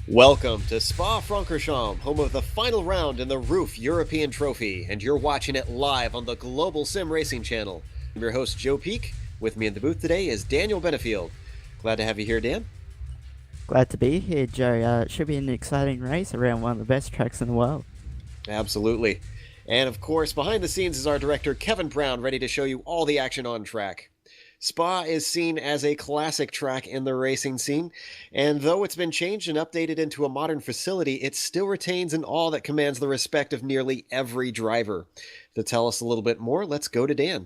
Welcome to Spa-Francorchamps, home of the final round in the Roof European Trophy, and you're watching it live on the Global Sim Racing channel. I'm your host, Joe Peak. With me in the booth today is Daniel Benefield. Glad to have you here, Dan. Glad to be here, Joe. It should be an exciting race around one of the best tracks in the world. Absolutely. And of course, behind the scenes is our director, Kevin Brown, ready to show you all the action on track. Spa is seen as a classic track in the racing scene, and though it's been changed and updated into a modern facility, it still retains an awe that commands the respect of nearly every driver. To tell us a little bit more, let's go to Dan.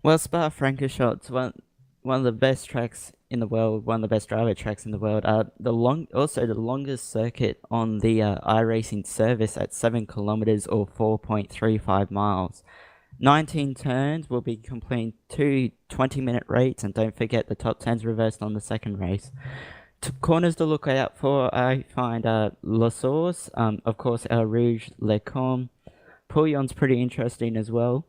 Well, Spa-Francorchamps, one of the best tracks in the world, one of the best driver tracks in the world. Also the longest circuit on the iRacing service at 7 kilometers or 4.35 miles. 19 turns will be completing two 20-minute rates, and don't forget the top 10's reversed on the second race. Corners to look out for, I find La Source, of course, El Rouge, Le Combe. Pouillon's pretty interesting as well.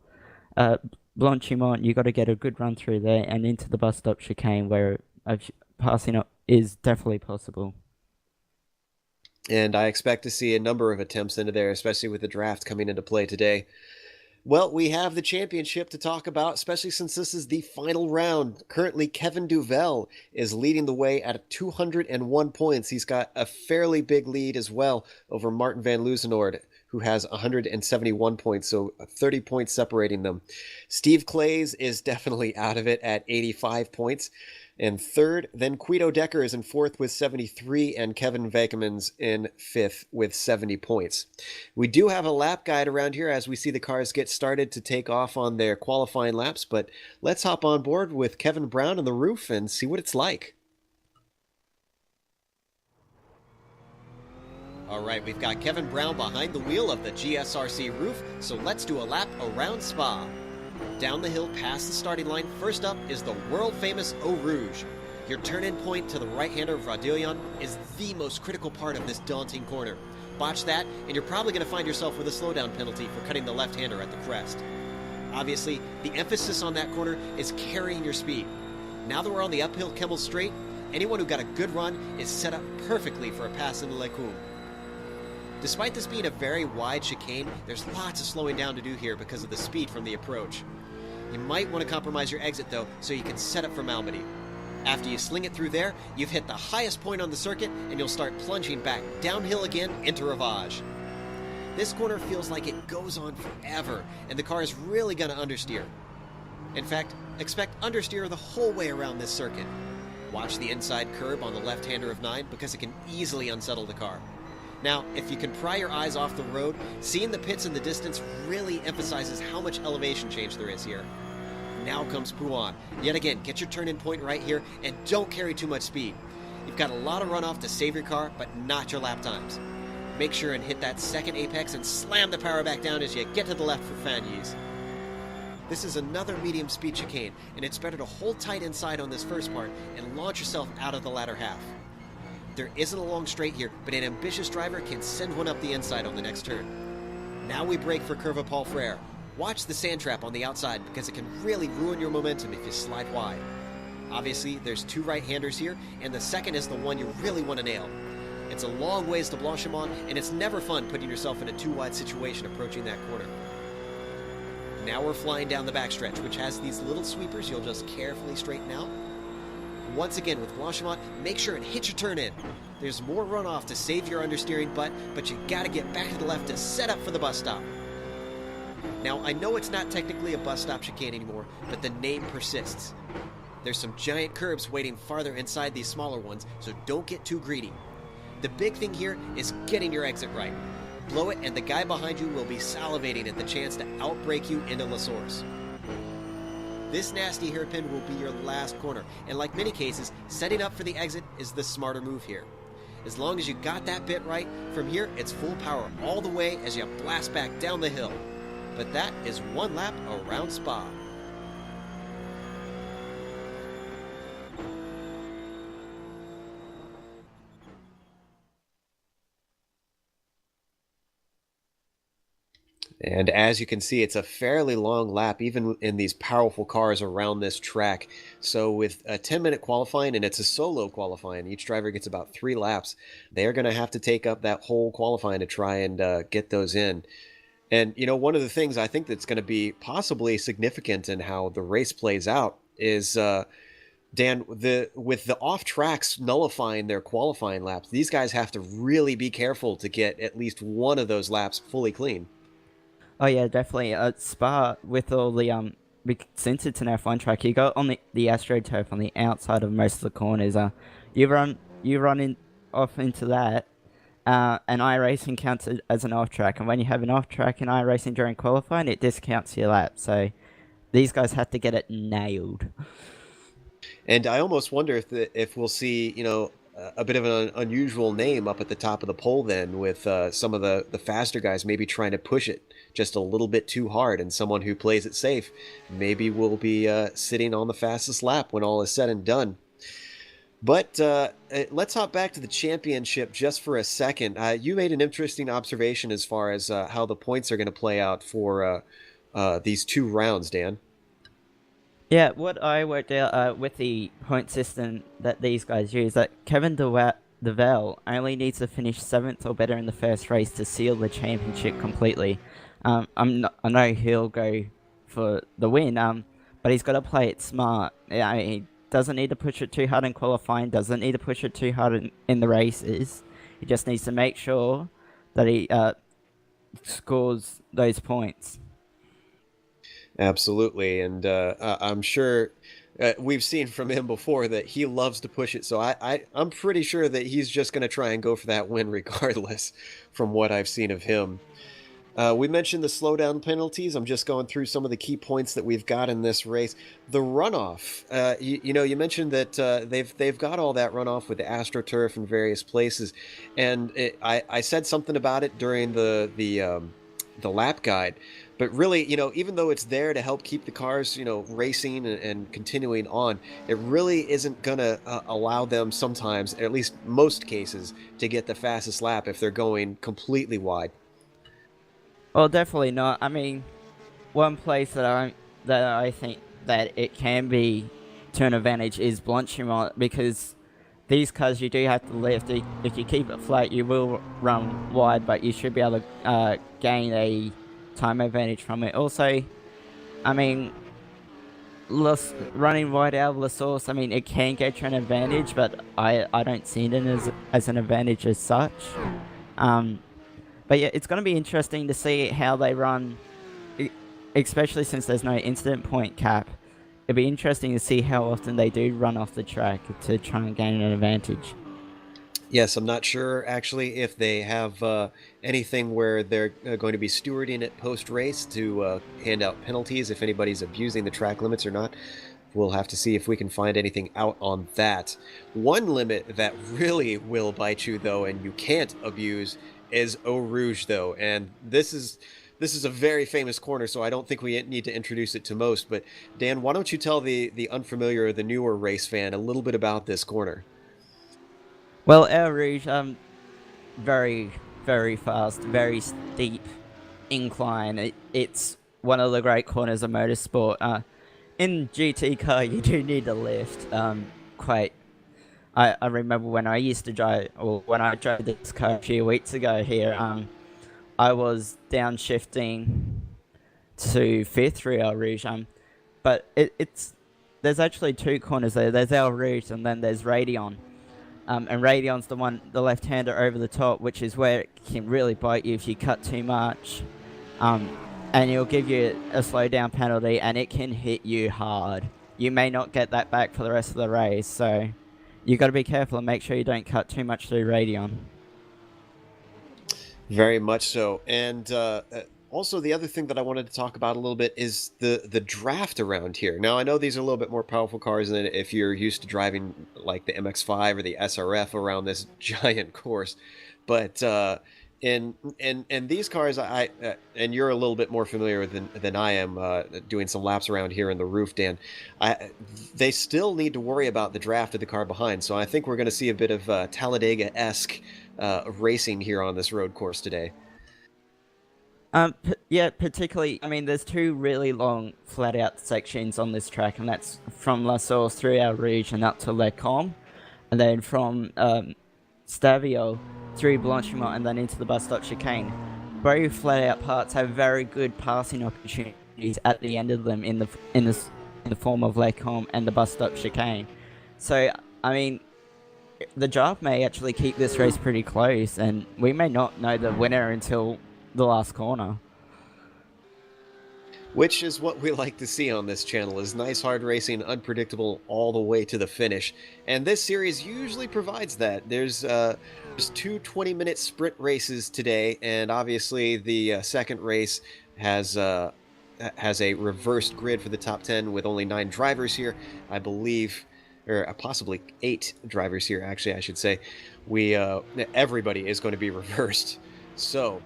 Blanchimont, you got to get a good run through there and into the bus stop chicane where passing up is definitely possible. And I expect to see a number of attempts into there, especially with the draft coming into play today. Well, we have the championship to talk about, especially since this is the final round. Currently, Kevin Duvel is leading the way at 201 points. He's got a fairly big lead as well over Martin van Loosenord, who has 171 points, so 30 points separating them. Steve Clays is definitely out of it at 85 points. In third, then Guido Decker is in fourth with 73, and Kevin Vakemans in fifth with 70 points. We do have a lap guide around here as we see the cars get started to take off on their qualifying laps, but let's hop on board with Kevin Brown on the roof and see what it's like. All right, we've got Kevin Brown behind the wheel of the GSRC roof, so let's do a lap around Spa. Down the hill past the starting line, first up is the world-famous Eau Rouge. Your turn-in point to the right-hander of Radillon is the most critical part of this daunting corner. Botch that, and you're probably going to find yourself with a slowdown penalty for cutting the left-hander at the crest. Obviously, the emphasis on that corner is carrying your speed. Now that we're on the uphill Kemmel Straight, anyone who got a good run is set up perfectly for a pass into Le Combe. Despite this being a very wide chicane, there's lots of slowing down to do here because of the speed from the approach. You might want to compromise your exit though, so you can set up for Malmedy. After you sling it through there, you've hit the highest point on the circuit and you'll start plunging back downhill again into Rivage. This corner feels like it goes on forever, and the car is really going to understeer. In fact, expect understeer the whole way around this circuit. Watch the inside curb on the left-hander of 9 because it can easily unsettle the car. Now, if you can pry your eyes off the road, seeing the pits in the distance really emphasizes how much elevation change there is here. Now comes Pouillon. Yet again, get your turn-in point right here and don't carry too much speed. You've got a lot of runoff to save your car, but not your lap times. Make sure and hit that second apex and slam the power back down as you get to the left for Fagnes. This is another medium speed chicane, and it's better to hold tight inside on this first part and launch yourself out of the latter half. There isn't a long straight here, but an ambitious driver can send one up the inside on the next turn. Now we brake for Curva Paul Frere. Watch the sand trap on the outside because it can really ruin your momentum if you slide wide. Obviously, there's two right-handers here, and the second is the one you really want to nail. It's a long ways to Blanchimont, and it's never fun putting yourself in a too-wide situation approaching that corner. Now we're flying down the backstretch, which has these little sweepers you'll just carefully straighten out. Once again with Blanchimont, make sure and hit your turn in. There's more runoff to save your understeering butt, but you gotta get back to the left to set up for the bus stop. Now, I know it's not technically a bus stop chicane anymore, but the name persists. There's some giant curbs waiting farther inside these smaller ones, so don't get too greedy. The big thing here is getting your exit right. Blow it and the guy behind you will be salivating at the chance to outbrake you into La Source. This nasty hairpin will be your last corner, and like many cases, setting up for the exit is the smarter move here. As long as you got that bit right, from here it's full power all the way as you blast back down the hill. But that is one lap around Spa. And as you can see, it's a fairly long lap, even in these powerful cars around this track. So with a 10-minute qualifying, and it's a solo qualifying, each driver gets about 3 laps. They're going to have to take up that whole qualifying to try and get those in. And, one of the things I think that's going to be possibly significant in how the race plays out is, Dan, with the off tracks nullifying their qualifying laps, these guys have to really be careful to get at least one of those laps fully clean. Oh yeah, definitely. Spa with all the since it's an F1 track, you go on the AstroTurf on the outside of most of the corners. You run in off into that. And iRacing counts as an off track, and when you have an off track in iRacing during qualifying, it discounts your lap. So these guys have to get it nailed. And I almost wonder if we'll see, a bit of an unusual name up at the top of the poll then, with some of the faster guys maybe trying to push it just a little bit too hard, and someone who plays it safe maybe will be sitting on the fastest lap when all is said and done. But let's hop back to the championship just for a second. You made an interesting observation as far as how the points are going to play out for these 2 rounds, Dan. Yeah, what I worked out with the point system that these guys use, that Kevin DeVell only needs to finish 7th or better in the first race to seal the championship completely. I know he'll go for the win, but he's got to play it smart. Yeah, he doesn't need to push it too hard in qualifying, doesn't need to push it too hard in the races. He just needs to make sure that he scores those points. Absolutely, and I'm sure we've seen from him before that he loves to push it. So I'm pretty sure that he's just going to try and go for that win regardless, from what I've seen of him. We mentioned the slowdown penalties. I'm just going through some of the key points that we've got in this race. The runoff. You mentioned that they've got all that runoff with the AstroTurf in various places, and I said something about it during the lap guide. But really, even though it's there to help keep the cars, racing and continuing on, it really isn't going to allow them sometimes, at least most cases, to get the fastest lap if they're going completely wide. Well, definitely not. I mean, one place that I think that it can be to an advantage is Blanchimont, because these cars you do have to lift. If you keep it flat, you will run wide, but you should be able to gain a time advantage from it. Also, I mean, running wide out of La Source, I mean, it can get you an advantage, but I don't see it as an advantage as such. But yeah, it's going to be interesting to see how they run, especially since there's no incident point cap. It'll be interesting to see how often they do run off the track to try and gain an advantage. Yes, I'm not sure actually if they have anything where they're going to be stewarding it post-race to hand out penalties if anybody's abusing the track limits or not. We'll have to see if we can find anything out on that. One limit that really will bite you, though, and you can't abuse, is Eau Rouge, though. And this is a very famous corner, so I don't think we need to introduce it to most. But Dan, why don't you tell the unfamiliar or the newer race fan a little bit about this corner? Well, Eau Rouge, very, very fast, very steep incline. It's one of the great corners of motorsport. In GT car, you do need a lift. I remember when I used to drive, or when I drove this car a few weeks ago here, I was downshifting to 5th through Eau Rouge. But there's actually 2 corners there. There's Eau Rouge and then there's Raidillon. And Raidillon's the left-hander over the top, which is where it can really bite you if you cut too much. And it'll give you a slowdown penalty, and it can hit you hard. You may not get that back for the rest of the race, so you got to be careful and make sure you don't cut too much through Raidillon. Very much so. And also, the other thing that I wanted to talk about a little bit is the draft around here. Now, I know these are a little bit more powerful cars than if you're used to driving like the MX-5 or the SRF around this giant course. But in these cars, and you're a little bit more familiar than I am, doing some laps around here in the roof, Dan. They still need to worry about the draft of the car behind. So I think we're going to see a bit of Talladega-esque racing here on this road course today. Yeah, particularly, I mean, there's two really long flat-out sections on this track, and that's from La Source through our Rouge and up to Les Combes, and then from Stabio through Blanchimont and then into the bus stop chicane. Both flat-out parts have very good passing opportunities at the end of them in the form of Les Combes and the bus stop chicane. So, I mean, the draft may actually keep this race pretty close, and we may not know the winner until the last corner. Which is what we like to see on this channel, is nice hard racing, unpredictable all the way to the finish. And this series usually provides that. There's two 20-minute sprint races today, and obviously the second race has a reversed grid for the top 10 with only 9 drivers here, I believe, or possibly 8 drivers here, actually, I should say. Everybody is going to be reversed. So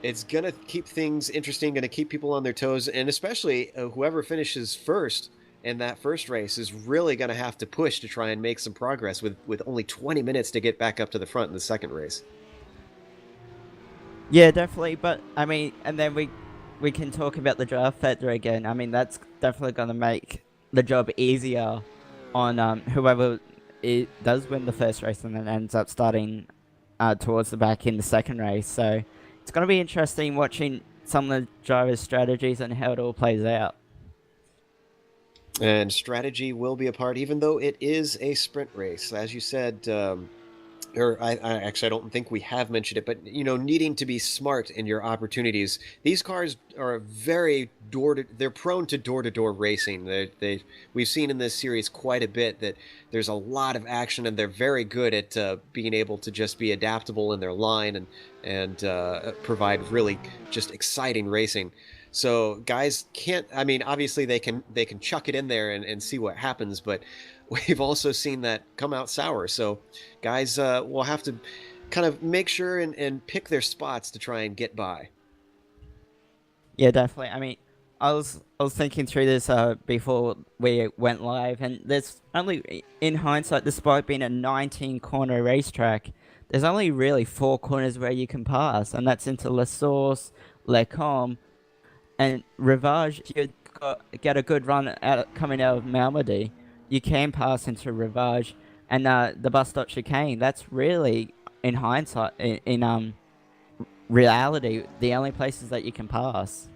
it's going to keep things interesting, going to keep people on their toes, and especially whoever finishes first in that first race is really going to have to push to try and make some progress with only 20 minutes to get back up to the front in the second race. Yeah, definitely. But, I mean, and then we can talk about the draft factor again. I mean, that's definitely going to make the job easier on whoever does win the first race and then ends up starting towards the back in the second race. So it's going to be interesting watching some of the drivers' strategies and how it all plays out. And strategy will be a part, even though it is a sprint race. As you said, I don't think we have mentioned it, but needing to be smart in your opportunities. These cars are they're prone to door-to-door racing. We've seen in this series quite a bit that there's a lot of action, and they're very good at being able to just be adaptable in their line and provide really just exciting racing. So guys obviously they can chuck it in there and see what happens, but we've also seen that come out sour. So guys will have to kind of make sure and pick their spots to try and get by. Yeah, definitely. I mean, I was thinking through this before we went live, and there's only, in hindsight, despite being a 19-corner racetrack, there's only really 4 corners where you can pass, and that's into La Source, Les Combes, and Rivage. If you get a good run coming out of Malmedy, you can pass into Rivage and the bus stop chicane. That's really, in hindsight, in reality, the only places that you can pass.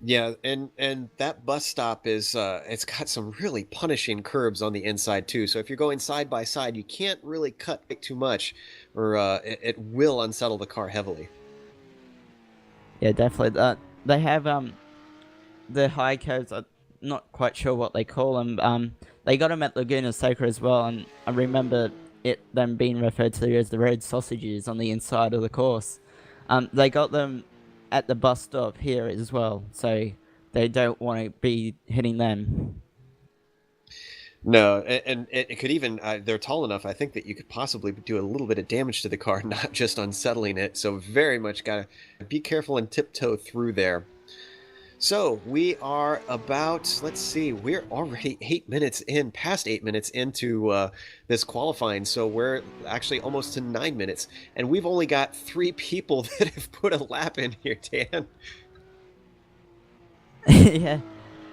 Yeah, and that bus stop is it's got some really punishing curbs on the inside too. So if you're going side by side, you can't really cut too much, or it will unsettle the car heavily. Yeah, definitely. They have the high curves. I'm not quite sure what they call them. They got them at Laguna Seca as well, and I remember them being referred to as the red sausages on the inside of the course. They got them at the bus stop here as well, so they don't want to be hitting them. No, and it could even, they're tall enough, I think, that you could possibly do a little bit of damage to the car, not just unsettling it. So very much got to be careful and tiptoe through there. So we are about, let's see, we're already past 8 minutes into this qualifying. So we're actually almost to 9 minutes. And we've only got 3 people that have put a lap in here, Dan. Yeah,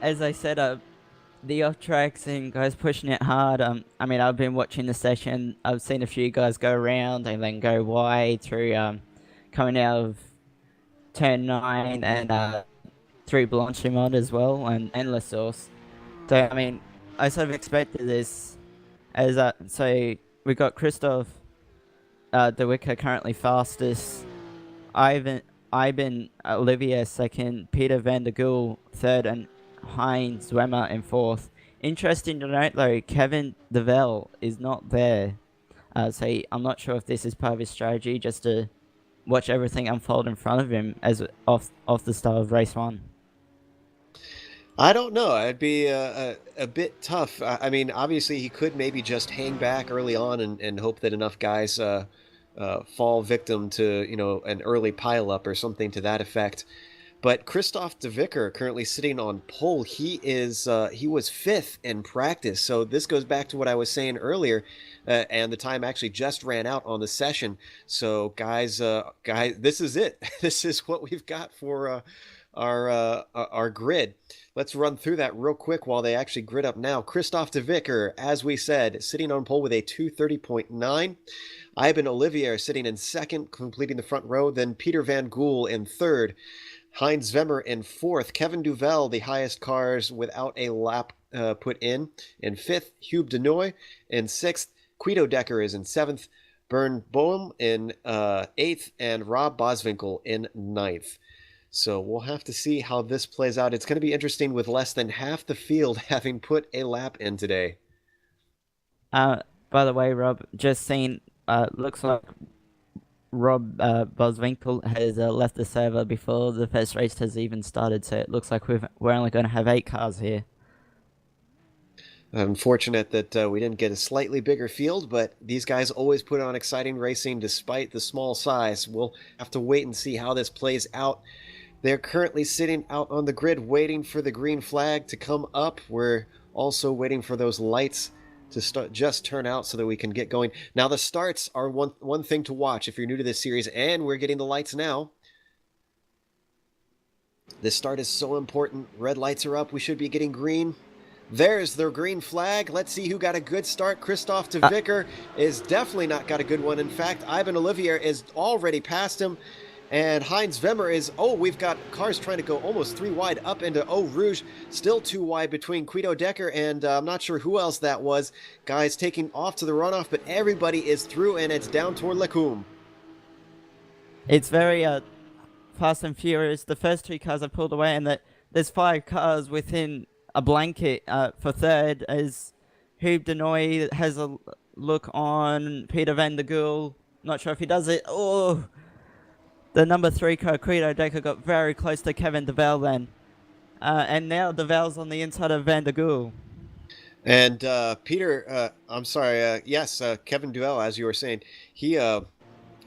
as I said, the off tracks and guys pushing it hard. I mean, I've been watching the session. I've seen a few guys go around and then go wide through coming out of turn 9 and through Blanchimont as well and La Source. So I mean, I sort of expected this as so we got Christophe De Wicker currently fastest, Ivan Olivier second, Peter van der Goel third, and Heinz Zwemmer in fourth. Interesting to note though, Kevin De Velde is not there. So I'm not sure if this is part of his strategy, just to watch everything unfold in front of him as off the start of race 1. I don't know. It'd be a bit tough. I mean, obviously he could maybe just hang back early on and hope that enough guys fall victim to an early pileup or something to that effect. But Christoph de Vicker currently sitting on pole. He was fifth in practice. So this goes back to what I was saying earlier, and the time actually just ran out on the session. So guys, this is it. This is what we've got for our grid. Let's run through that real quick while they actually grid up now. Christoph de Vicker, as we said, sitting on pole with a 2:30.9. Ivan Olivier sitting in second, completing the front row. Then Peter Van Gool in third. Heinz Zwemmer in fourth. Kevin Duvel, the highest cars without a lap put in fifth. Hube de Noy in sixth. Guido Decker is in seventh. Bernd Boehm in eighth. And Rob Boswinkel in ninth. So we'll have to see how this plays out. It's going to be interesting with less than half the field having put a lap in today. By the way, Rob, just saying, looks like Rob Boswinkel has left the server before the first race has even started, so it looks like we're only going to have 8 cars here. Unfortunate that we didn't get a slightly bigger field, but these guys always put on exciting racing despite the small size. We'll have to wait and see how this plays out. They're currently sitting out on the grid waiting for the green flag to come up. We're also waiting for those lights to just turn out so that we can get going. Now the starts are one thing to watch if you're new to this series, and we're getting the lights now. This start is so important. Red lights are up. We should be getting green. There's the green flag. Let's see who got a good start. Christoph de Vicker is definitely not got a good one. In fact, Ivan Olivier is already past him. And Heinz Zwemmer is, we've got cars trying to go almost 3 wide up into Eau Rouge. Still 2 wide between Guido Decker and I'm not sure who else that was. Guys taking off to the runoff, but everybody is through and it's down toward Lecumbe. It's very fast and furious. The first 2 cars have pulled away and there's 5 cars within a blanket for third as Hube de Noy has a look on Peter Van der Gool. Not sure if he does it. The number 3 car, Guido Decker, got very close to Kevin Duvel then. And now Duvel's on the inside of Van der Gool. And Peter, Kevin Duvel, as you were saying,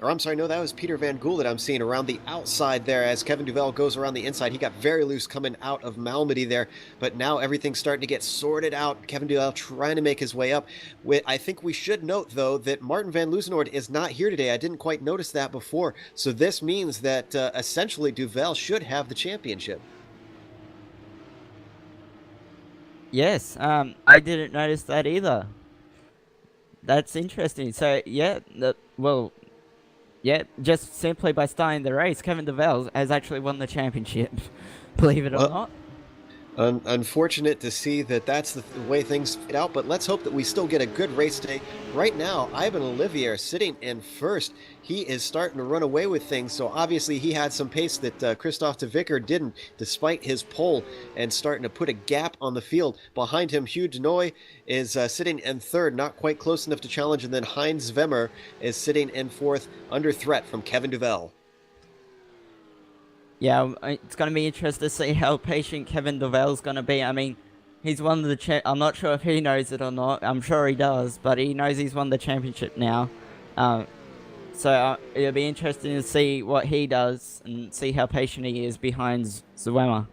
that was Peter Van Gool that I'm seeing around the outside there as Kevin Duvel goes around the inside. He got very loose coming out of Malmedy there, but now everything's starting to get sorted out. Kevin Duvel trying to make his way up. I think we should note, though, that Martin van Luzenoord is not here today. I didn't quite notice that before, so this means that essentially Duvel should have the championship. Yes, I didn't notice that either. That's interesting. So, just simply by starting the race, Kevin Duvel has actually won the championship, believe it or not. Unfortunate to see that that's the way things fit out, but let's hope that we still get a good race today. Right now, Ivan Olivier sitting in first. He is starting to run away with things, so obviously he had some pace that Christoph de Vicker didn't, despite his pole, and starting to put a gap on the field. Behind him, Hugh de Noy is sitting in third, not quite close enough to challenge, and then Heinz Zwemmer is sitting in fourth, under threat from Kevin Duvel. Yeah, it's going to be interesting to see how patient Kevin Duvel's going to be. I mean, he's won the I'm not sure if he knows it or not. I'm sure he does, but he knows he's won the championship now. So it'll be interesting to see what he does and see how patient he is behind Zwemmer.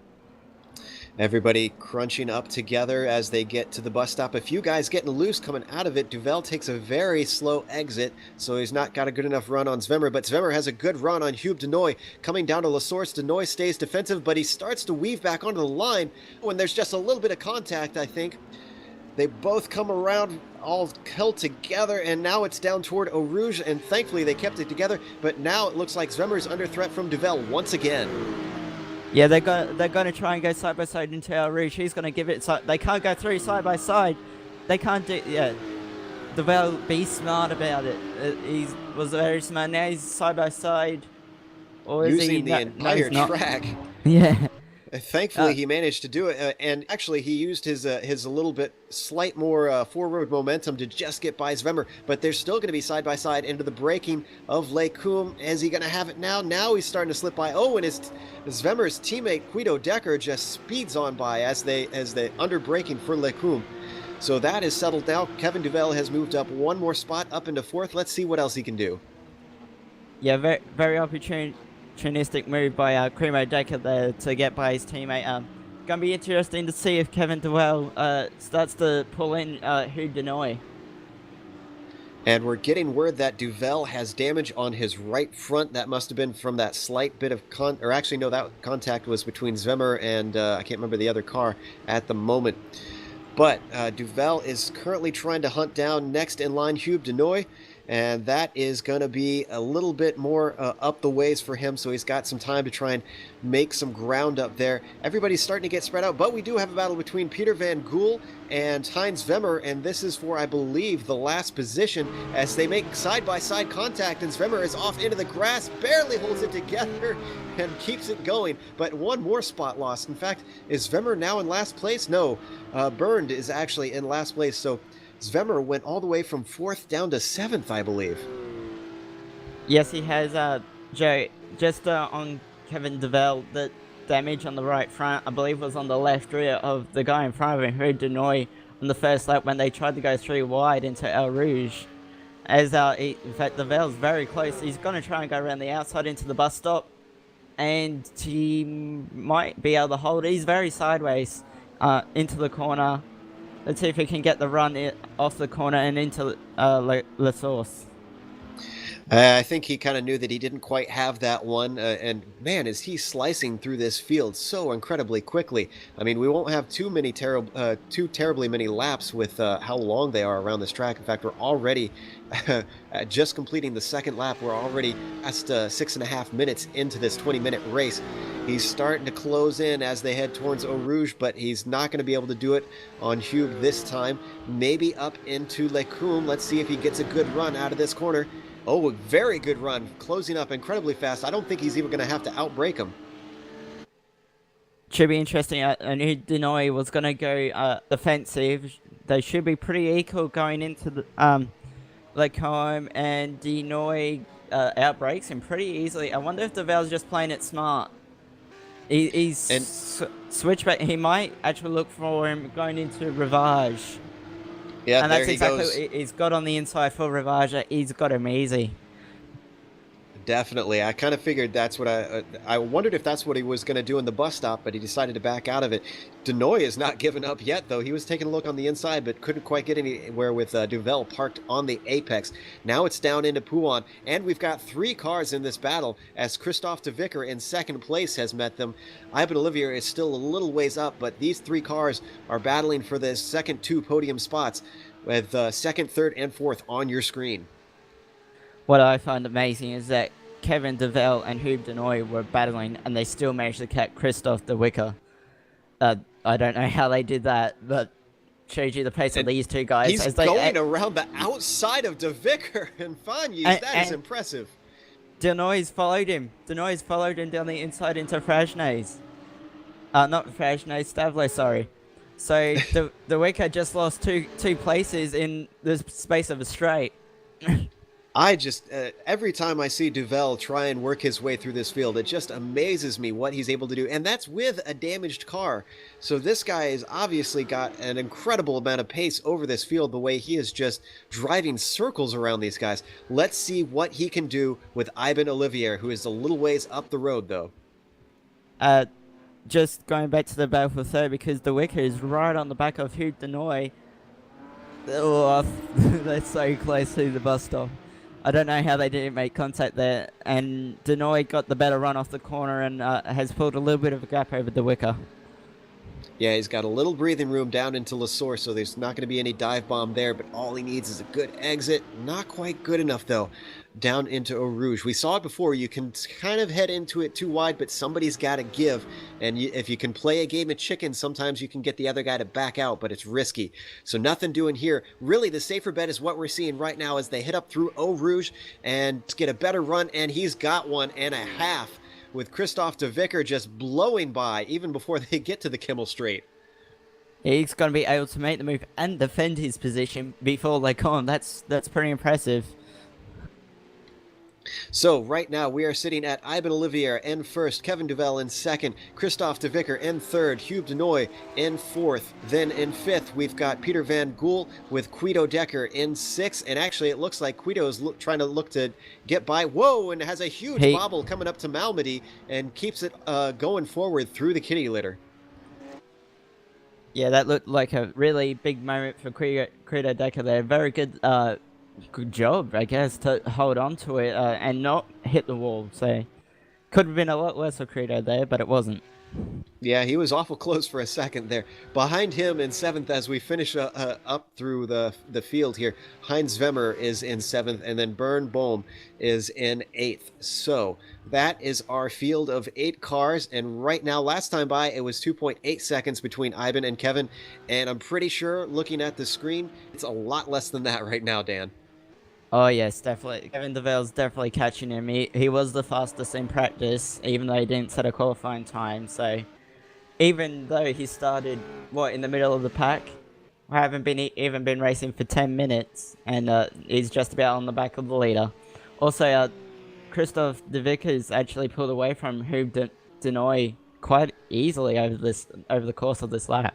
Everybody crunching up together as they get to the bus stop. A few guys getting loose coming out of it. Duvel takes a very slow exit, so he's not got a good enough run on Zwemmer, but Zwemmer has a good run on Hube de Noy. Coming down to La Source, de Noy stays defensive, but he starts to weave back onto the line when there's just a little bit of contact, I think. They both come around all held together, and now it's down toward Eau Rouge, and thankfully they kept it together, but now it looks like Zwemmer's under threat from Duvel once again. Yeah, they're going to try and go side by side into Eau Rouge. He's going to give it. They can't go through side by side. They can't do. Yeah, Duvel, be smart about it. He was very smart. Now he's side by side. Or is using he the entire track. Yeah. Thankfully, he managed to do it, and actually, he used his a little bit slight more forward momentum to just get by Zwemmer. But they're still going to be side by side into the braking of Lecumbe. Is he going to have it now? Now he's starting to slip by. And Zwemmer's teammate Guido Decker just speeds on by as they under braking for Lecumbe. So that is settled now. Kevin Duvel has moved up one more spot up into fourth. Let's see what else he can do. Yeah, very, very opportune opportunistic move by Primo Decker there to get by his teammate. Gonna be interesting to see if Kevin Duell starts to pull in Hugues Denoy. And we're getting word that Duvel has damage on his right front. That must have been from that slight bit of or actually, no, that contact was between Zwemmer and I can't remember the other car at the moment. But Duvel is currently trying to hunt down next in line Hugues Denoy, and that is going to be a little bit more up the ways for him, so he's got some time to try and make some ground up there. Everybody's starting to get spread out, but we do have a battle between Peter Van Gool and Heinz Zwemmer, and this is for, I believe, the last position as they make side-by-side contact, and Zwemmer is off into the grass, barely holds it together, and keeps it going, but one more spot lost. In fact, is Zwemmer now in last place? No, Bernd is actually in last place, so Zwemmer went all the way from 4th down to 7th, I believe. Yes, he has, Joe, just on Kevin Duvel, the damage on the right front, I believe, was on the left rear of the guy in front of him, Hugues Denoy, on the first lap when they tried to go through wide into El Rouge. As, in fact, Duvel's very close. He's going to try and go around the outside into the bus stop, and he might be able to hold. He's very sideways into the corner. Let's see if he can get the run off the corner and into La Source. I think he kind of knew that he didn't quite have that one, and man, is he slicing through this field so incredibly quickly. I mean, we won't have too terribly many laps with how long they are around this track. In fact, we're already just completing the second lap. We're already past 6.5 minutes into this 20-minute race. He's starting to close in as they head towards Eau Rouge, but he's not going to be able to do it on Hugues this time. Maybe up into Lecum. Let's see if he gets a good run out of this corner. Oh, a very good run, closing up incredibly fast. I don't think he's even going to have to outbrake him. Should be interesting. I knew Denoy was going to go defensive. They should be pretty equal going into the Lecum, and Denoy outbreaks him pretty easily. I wonder if Duvel's just playing it smart. He's switched back. He might actually look for him going into Rivage. Yeah, and that's there exactly goes. What he's got on the inside for Rivage. He's got him easy. Definitely. I kind of figured that's what I wondered if that's what he was going to do in the bus stop, but he decided to back out of it. Denoy is not given up yet, though. He was taking a look on the inside, but couldn't quite get anywhere with Duvel parked on the apex. Now it's down into Pouan, and we've got 3 cars in this battle as Christophe de Vicker in second place has met them. Ivan Olivier is still a little ways up, but these 3 cars are battling for the second 2 podium spots with 2nd, 3rd, and 4th on your screen. What I find amazing is that Kevin Duvel and Hugues Denoy were battling, and they still managed to catch Christophe de Vicker. I don't know how they did that, but shows you the pace of these 2 guys. He's going around the outside of de Vicker, and Fagnes, that is impressive. Denoy's followed him. Denoy's followed him down the inside into Fragnes. Not Fragnes, Stavlo, sorry. So de Vicker just lost two places in the space of a straight. I just, every time I see Duvel try and work his way through this field, it just amazes me what he's able to do. And that's with a damaged car. So this guy has obviously got an incredible amount of pace over this field, the way he is just driving circles around these guys. Let's see what he can do with Ivan Olivier, who is a little ways up the road, though. Just going back to the battle for third, because de Vicker is right on the back of Hugues Denoy. Oh, they're so close to the bus stop. I don't know how they didn't make contact there, and Denoy got the better run off the corner and has pulled a little bit of a gap over de Vicker. Yeah, he's got a little breathing room down into La Source, so there's not going to be any dive bomb there, but all he needs is a good exit. Not quite good enough, though, down into Eau Rouge. We saw it before. You can kind of head into it too wide, but somebody's got to give. And if you can play a game of chicken, sometimes you can get the other guy to back out, but it's risky. So nothing doing here. Really, the safer bet is what we're seeing right now as they hit up through Eau Rouge and get a better run, and he's got 1.5. With Christophe de Vicker just blowing by even before they get to the Kimmel Straight. He's going to be able to make the move and defend his position before Lecon. That's pretty impressive. So right now we are sitting at Ivan Olivier in first, Kevin Duvel in second, Christophe de Vicker in third, Hugh Denoy in fourth. Then in fifth we've got Peter Van Gool with Guido Decker in sixth. And actually it looks like Guido is trying to look to get by. Whoa, and has a huge He bobble coming up to Malmedy and keeps it going forward through the kitty litter. Yeah, that looked like a really big moment for Credo Decker there. Very good job, I guess, to hold on to it and not hit the wall. So, could have been a lot worse for Credo there, but it wasn't. Yeah, he was awful close for a second there. Behind him in seventh, as we finish up through the field here, Heinz Wemmer is in seventh, and then Bern Bohm is in eighth. So that is our field of 8 cars, and right now, last time by, it was 2.8 seconds between Ivan and Kevin, and I'm pretty sure, looking at the screen, it's a lot less than that right now, Dan. Oh yes, definitely. Kevin DeVille's definitely catching him. He was the fastest in practice, even though he didn't set a qualifying time. So even though he started in the middle of the pack, I haven't even been racing for 10 minutes, and he's just about on the back of the leader. Also, Christophe de Vickers actually pulled away from Hugh Denoy quite easily over the course of this lap.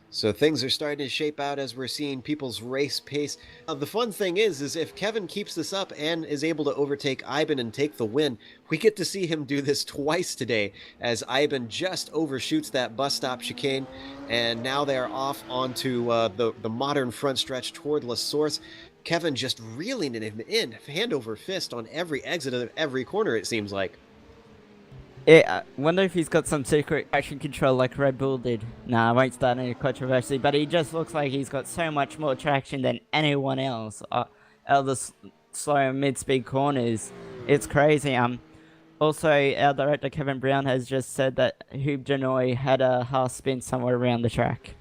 So things are starting to shape out as we're seeing people's race pace. The fun thing is if Kevin keeps this up and is able to overtake Ivan and take the win, we get to see him do this twice today as Ivan just overshoots that bus stop chicane, and now they're off onto the modern front stretch toward La Source. Kevin just reeling him in, hand over fist on every exit of every corner, it seems like. I wonder if he's got some secret action control like Red Bull did. Nah, I won't start any controversy, but he just looks like he's got so much more traction than anyone else out of the slow and mid-speed corners. It's crazy. Also, our director Kevin Brown has just said that Hugh Denoy had a half spin somewhere around the track.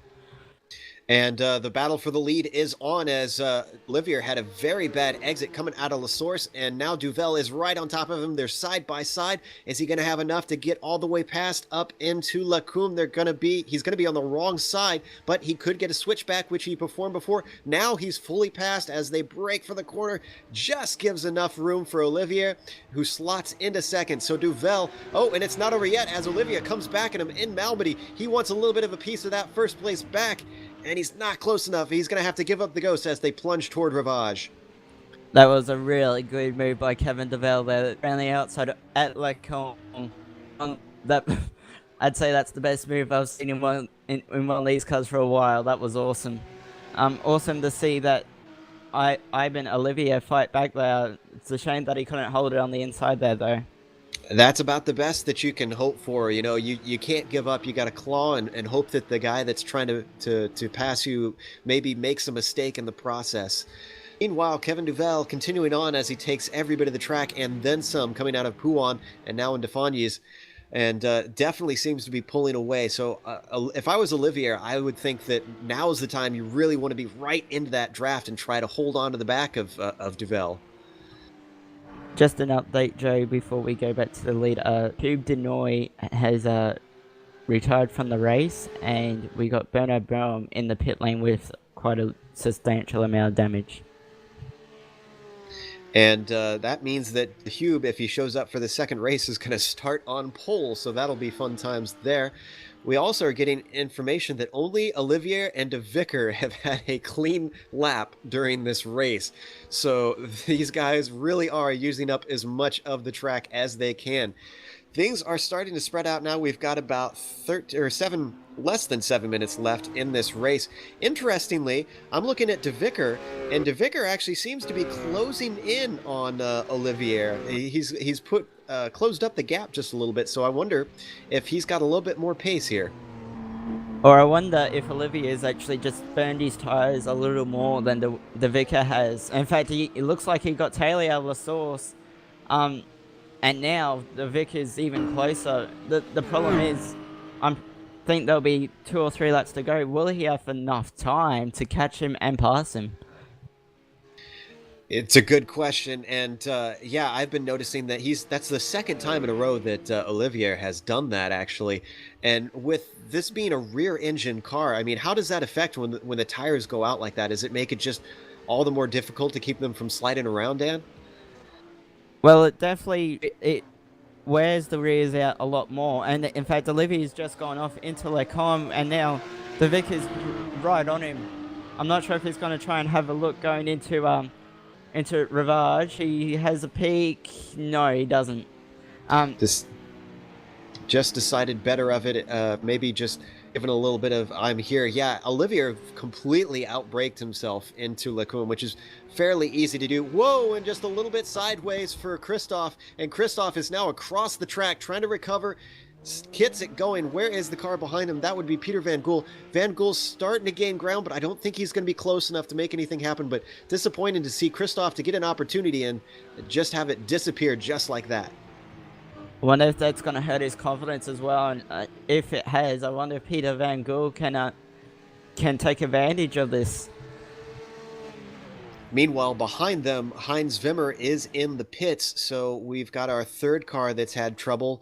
And the battle for the lead is on as Olivier had a very bad exit coming out of La Source, and now Duvel is right on top of him. They're side by side. Is he going to have enough to get all the way past up into Lacombe? He's going to be on the wrong side, but he could get a switchback, which he performed before. Now he's fully passed as they break for the corner. Just gives enough room for Olivier, who slots into second. So Duvel, and it's not over yet as Olivier comes back at him in Malmedy. He wants a little bit of a piece of that first place back, and he's not close enough. He's going to have to give up the ghost as they plunge toward Rivage. That was a really good move by Kevin Duvel there, around the outside at Lacombe. I'd say that's the best move I've seen in one of these cars for a while. That was awesome. Awesome to see that Ivan Olivier fight back there. It's a shame that he couldn't hold it on the inside there, though. That's about the best that you can hope for. You know, you can't give up. You got to claw and hope that the guy that's trying to pass you maybe makes a mistake in the process. Meanwhile, Kevin Duvel continuing on as he takes every bit of the track and then some, coming out of Pouan and now in Defagnes, and definitely seems to be pulling away. So if I was Olivier, I would think that now is the time you really want to be right into that draft and try to hold on to the back of Duvel. Just an update, Joe, before we go back to the lead. Hugh Denoy has retired from the race, and we got Bernard Bohm in the pit lane with quite a substantial amount of damage. And that means that Hugh, if he shows up for the second race, is going to start on pole, so that'll be fun times there. We also are getting information that only Olivier and De Vicker have had a clean lap during this race. So these guys really are using up as much of the track as they can. Things are starting to spread out now. We've got about less than 7 minutes left in this race. Interestingly, I'm looking at De Vicker, and De Vicker actually seems to be closing in on Olivier. He's closed up the gap just a little bit, so I wonder if he's got a little bit more pace here. Or I wonder if Olivier's actually just burned his tires a little more than De Vicker has. In fact, it looks like he got Taylor out of La Source. And now the Vic is even closer. The problem is, I think there'll be 2 or 3 laps to go. Will he have enough time to catch him and pass him? It's a good question, and yeah, I've been noticing that that's the second time in a row that Olivier has done that, actually. And with this being a rear-engine car, I mean, how does that affect when the tires go out like that? Does it make it just all the more difficult to keep them from sliding around, Dan? Well, it definitely it wears the rears out a lot more, and in fact, Olivier's just gone off into Lecombe, and now the Vic is right on him. I'm not sure if he's going to try and have a look going into Rivage. He has a peak. No, he doesn't. This just decided better of it. Maybe just given a little bit of I'm here. Yeah, Olivier completely outbraked himself into Lecombe, which is fairly easy to do. Whoa, and just a little bit sideways for Christophe. And Christophe is now across the track trying to recover. Gets it going. Where is the car behind him? That would be Peter Van Gool. Van Gool's starting to gain ground, but I don't think he's going to be close enough to make anything happen. But disappointing to see Christophe to get an opportunity and just have it disappear just like that. I wonder if that's going to hurt his confidence as well, and if it has, I wonder if Peter Van Gool can take advantage of this. Meanwhile, behind them, Heinz Wimmer is in the pits, so we've got our third car that's had trouble.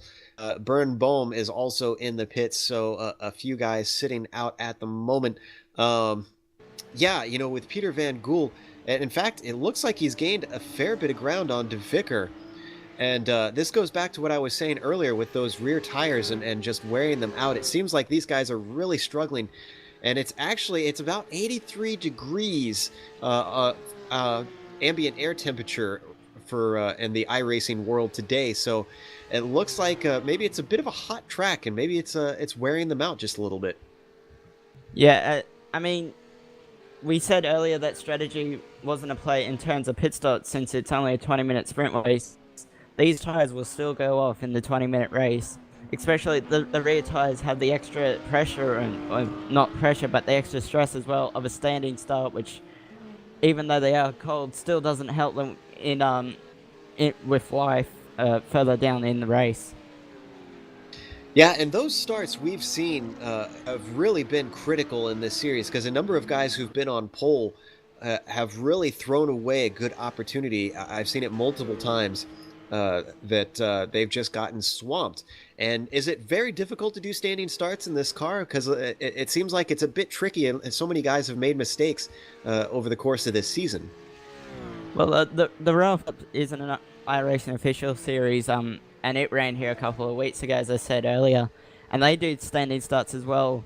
Bern Bohm is also in the pits, so a few guys sitting out at the moment. Yeah, with Peter Van Gool, and in fact, it looks like he's gained a fair bit of ground on De Vicker. And this goes back to what I was saying earlier with those rear tires and just wearing them out. It seems like these guys are really struggling. And it's about 83 degrees ambient air temperature for in the iRacing world today. So it looks like maybe it's a bit of a hot track, and maybe it's wearing them out just a little bit. Yeah, I mean, we said earlier that strategy wasn't a play in terms of pit stop since it's only a 20-minute sprint race. These tires will still go off in the 20-minute race. Especially the rear tires have the extra pressure, or not pressure, but the extra stress as well of a standing start, which, even though they are cold, still doesn't help them with life further down in the race. Yeah, and those starts we've seen have really been critical in this series, because a number of guys who've been on pole have really thrown away a good opportunity. I've seen it multiple times. That they've just gotten swamped. And is it very difficult to do standing starts in this car? Because it seems like it's a bit tricky, and so many guys have made mistakes over the course of this season. Well, the Ralph isn't an iRacing official series, and it ran here a couple of weeks ago, as I said earlier, and they do standing starts as well.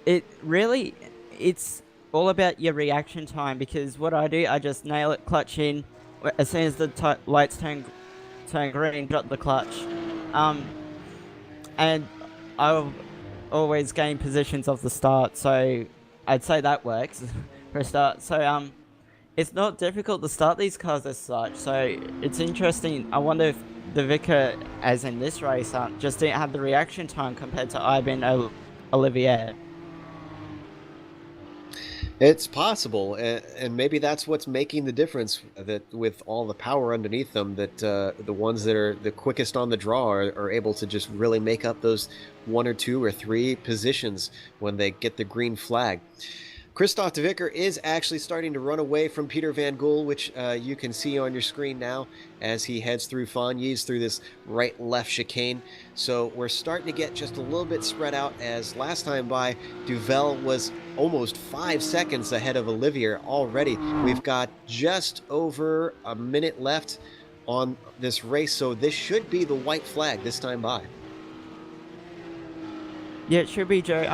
It's all about your reaction time, because what I do, I just nail it, clutch in. As soon as the lights turn green, drop the clutch. And I'll always gain positions off the start, so I'd say that works for a start. So it's not difficult to start these cars as such, so it's interesting. I wonder if the Vicker, as in this race, just didn't have the reaction time compared to Ivan Olivier. It's possible, and maybe that's what's making the difference, that with all the power underneath them, that the ones that are the quickest on the draw are able to just really make up those 1 or 2 or 3 positions when they get the green flag. Christophe De Vicker is actually starting to run away from Peter Van Gool, which you can see on your screen now as he heads through Fagnes through this right-left chicane. So we're starting to get just a little bit spread out, as last time by, Duvel was almost 5 seconds ahead of Olivier already. We've got just over a minute left on this race, so this should be the white flag this time by. Yeah, it should be, Joe.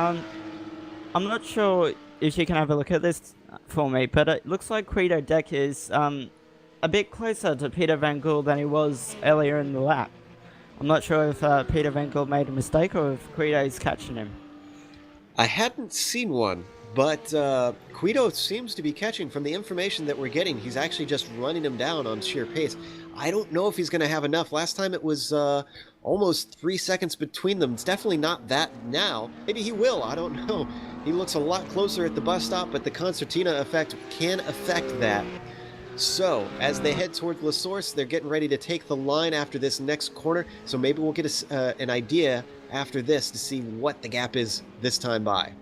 I'm not sure if you can have a look at this for me, but it looks like Guido Deck is a bit closer to Peter Van Gool than he was earlier in the lap. I'm not sure if Peter Van Gool made a mistake or if Guido's catching him. I hadn't seen one, but Guido seems to be catching. From the information that we're getting, he's actually just running him down on sheer pace. I don't know if he's going to have enough. Last time it was almost 3 seconds between them. It's definitely not that now. Maybe he will. I don't know. He looks a lot closer at the bus stop, but the concertina effect can affect that. So, as they head towards La Source, they're getting ready to take the line after this next corner. So maybe we'll get an idea after this to see what the gap is this time by.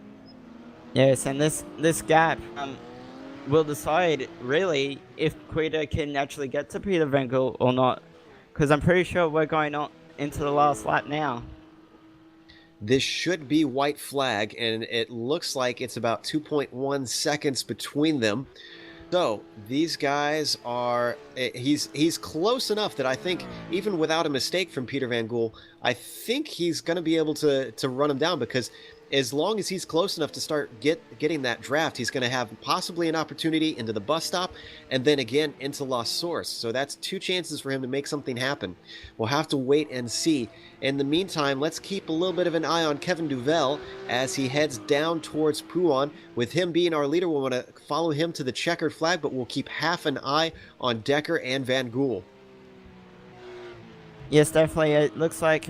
Yes, and this gap will decide, really, if Guido can actually get to Peter Van Gool or not. Because I'm pretty sure we're going on into the last lap now. This should be white flag, and it looks like it's about 2.1 seconds between them. So these guys are he's close enough that I think even without a mistake from Peter Van Gool, I think he's going to be able to run him down because as long as he's close enough to start getting that draft, he's going to have possibly an opportunity into the bus stop and then again into Lost Source. So that's two chances for him to make something happen. We'll have to wait and see. In the meantime, let's keep a little bit of an eye on Kevin Duvel as he heads down towards Puan. With him being our leader, we'll want to follow him to the checkered flag, but we'll keep half an eye on Decker and Van Gool. Yes, definitely. It looks like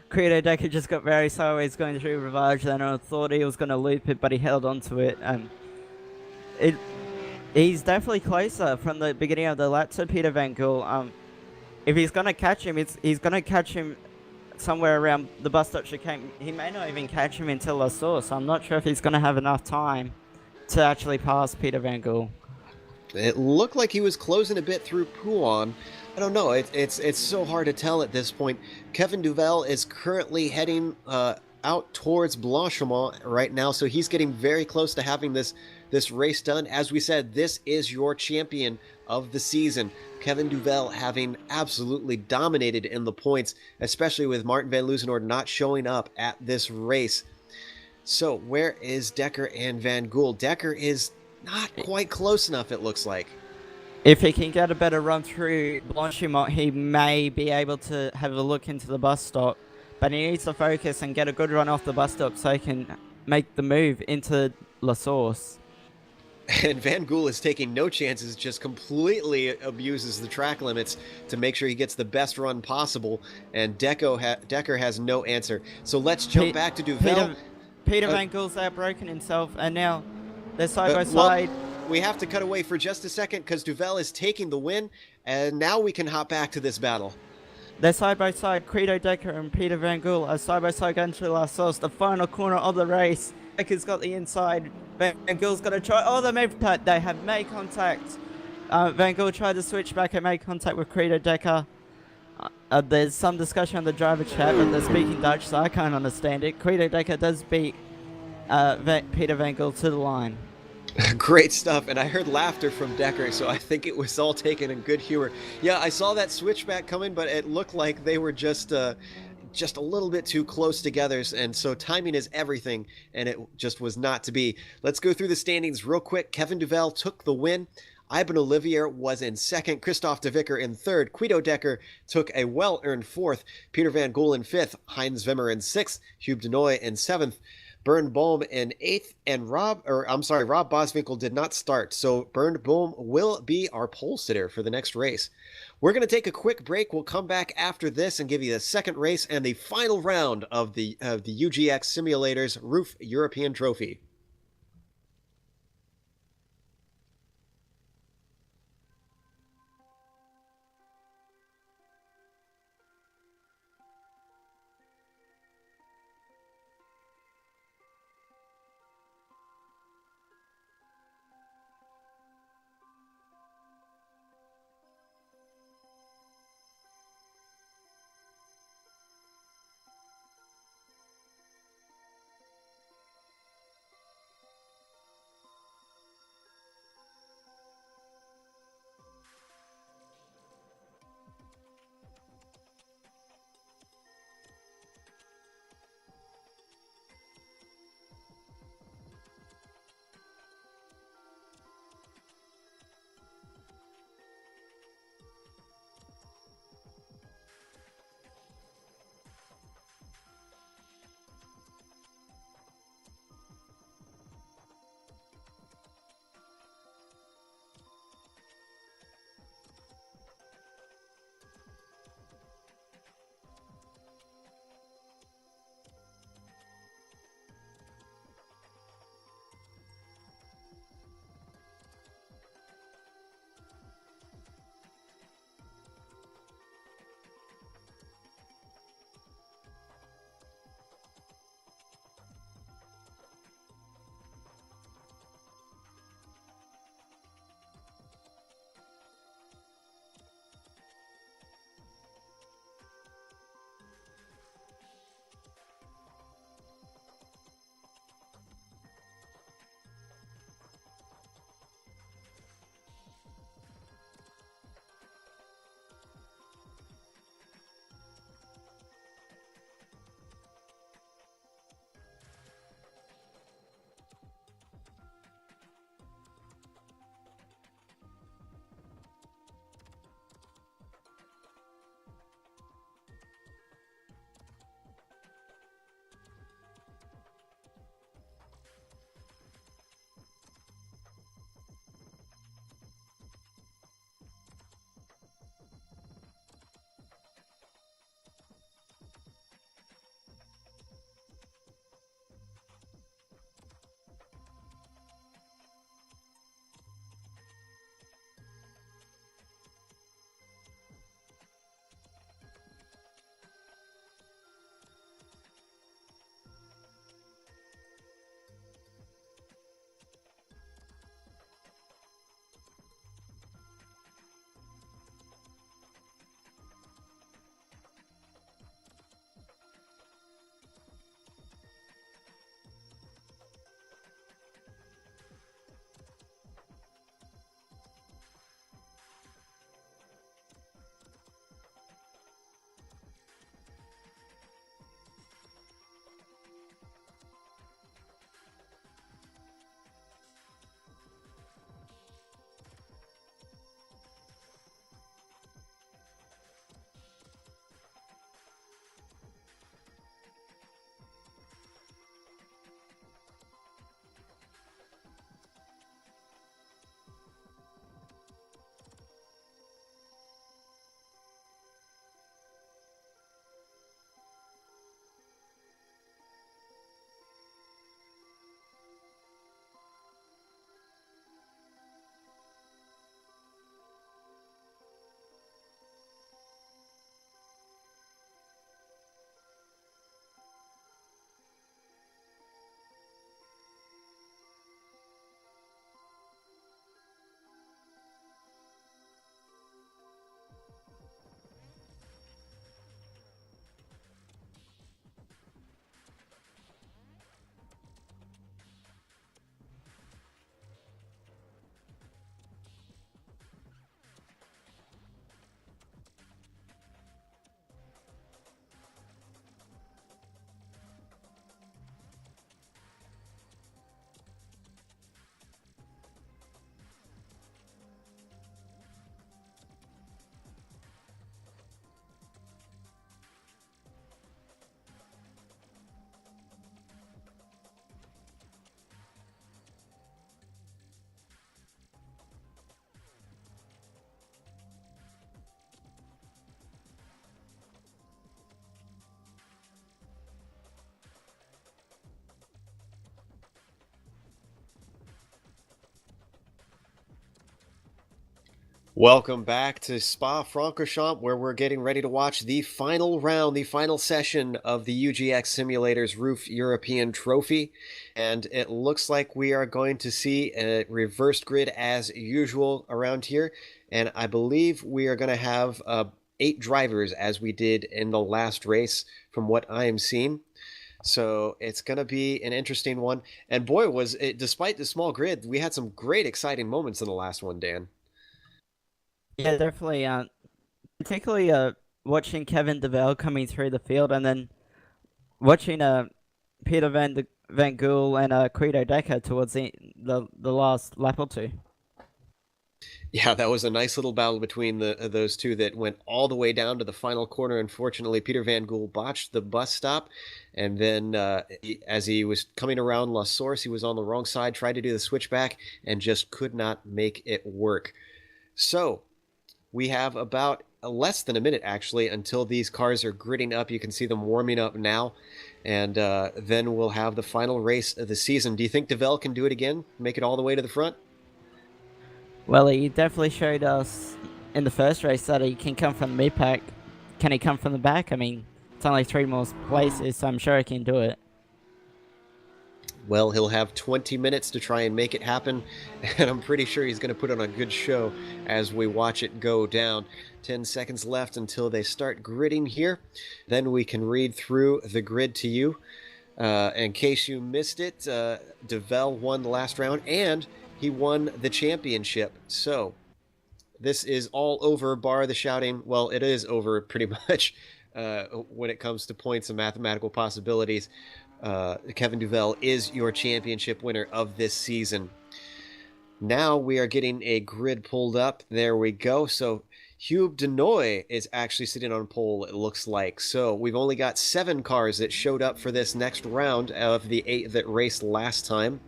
Credo Decker just got very sideways going through Ravage. Then I thought he was going to loop it, but he held onto it. He's definitely closer from the beginning of the lap to Peter Van Gool. If he's going to catch him, he's going to catch him somewhere around the bus stop chicane. He may not even catch him until La Source. I'm not sure if he's going to have enough time to actually pass Peter Van Gool. It looked like he was closing a bit through Puan. I don't know. It's so hard to tell at this point. Kevin Duvel is currently heading out towards Blanchimont right now, so he's getting very close to having this race done. As we said, this is your champion of the season. Kevin Duvel having absolutely dominated in the points, especially with Martin Van Loozenord not showing up at this race. So where is Decker and Van Gool? Decker is not quite close enough, it looks like. If he can get a better run through Blanchimont, he may be able to have a look into the bus stop. But he needs to focus and get a good run off the bus stop so he can make the move into La Source. And Van Gool is taking no chances, just completely abuses the track limits to make sure he gets the best run possible. And Decker has no answer. So let's jump back to Duvel. Peter Van Gool's outbroken himself, and now they're side by side. Well, we have to cut away for just a second because Duvel is taking the win, and now we can hop back to this battle. They're side by side. Credo Decker and Peter Van Gool are side by side going through La Source, the final corner of the race. Decker's got the inside. Van Gool's got to try. Oh, they have made contact. Van Gool tried to switch back and made contact with Credo Decker. There's some discussion on the driver chat, but they're speaking Dutch, so I can't understand it. Credo Decker does beat Peter Van Gool to the line. Great stuff, and I heard laughter from Decker, so I think it was all taken in good humor. Yeah, I saw that switchback coming, but it looked like they were just a little bit too close together, and so timing is everything, and it just was not to be. Let's go through the standings real quick. Kevin Duvel took the win. Ivan Olivier was in second, Christophe de Vicker in third, Guido Decker took a well-earned fourth, Peter Van Gool in fifth, Heinz Wimmer in sixth, Hugh Denoy in seventh, Bernd Bohm in eighth, and Rob Boswinkel did not start, so Bernd Bohm will be our pole sitter for the next race. We're going to take a quick break. We'll come back after this and give you the second race and the final round of the UGX Simulators Roof European Trophy. Welcome back to Spa-Francorchamps, where we're getting ready to watch the final round, the final session of the UGX Simulators Roof European Trophy. And it looks like we are going to see a reversed grid as usual around here. And I believe we are going to have 8 drivers as we did in the last race, from what I am seeing. So it's going to be an interesting one. And boy, was it, despite the small grid, we had some great exciting moments in the last one, Dan. Yeah, definitely. Particularly watching Kevin DeVell coming through the field, and then watching Peter Van Gool and Guido Decker towards the last lap or two. Yeah, that was a nice little battle between those two that went all the way down to the final corner. Unfortunately, Peter Van Gool botched the bus stop, and then as he was coming around La Source, he was on the wrong side, tried to do the switchback, and just could not make it work. So we have about less than a minute, actually, until these cars are gridding up. You can see them warming up now, and then we'll have the final race of the season. Do you think DeVell can do it again, make it all the way to the front? Well, he definitely showed us in the first race that he can come from the mid-pack. Can he come from the back? I mean, it's only 3 more places, so I'm sure he can do it. Well, he'll have 20 minutes to try and make it happen, and I'm pretty sure he's going to put on a good show as we watch it go down. 10 seconds left until they start gridding here. Then we can read through the grid to you. In case you missed it, DeVell won the last round, and he won the championship. So this is all over, bar the shouting. Well, it is over pretty much when it comes to points and mathematical possibilities. Kevin DeVell is your championship winner of this season. Now we are getting a grid pulled up. There we go. So Huub de Nooy is actually sitting on pole, it looks like. So we've only got 7 cars that showed up for this next round of the 8 that raced last time.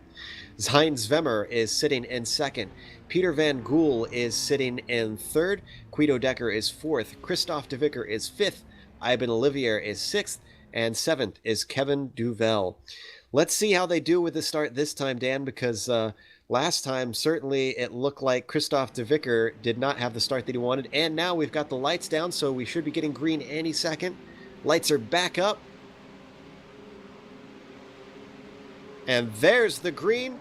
Hein Zwemmer is sitting in second. Peter Van Gool is sitting in third. Guido Decker is fourth. Christophe de Vicker is fifth. Iben Olivier is sixth. And 7th is Kevin DeVell. Let's see how they do with the start this time, Dan, because last time, certainly it looked like Christophe de Vicker did not have the start that he wanted. And now we've got the lights down, so we should be getting green any second. Lights are back up. And there's the green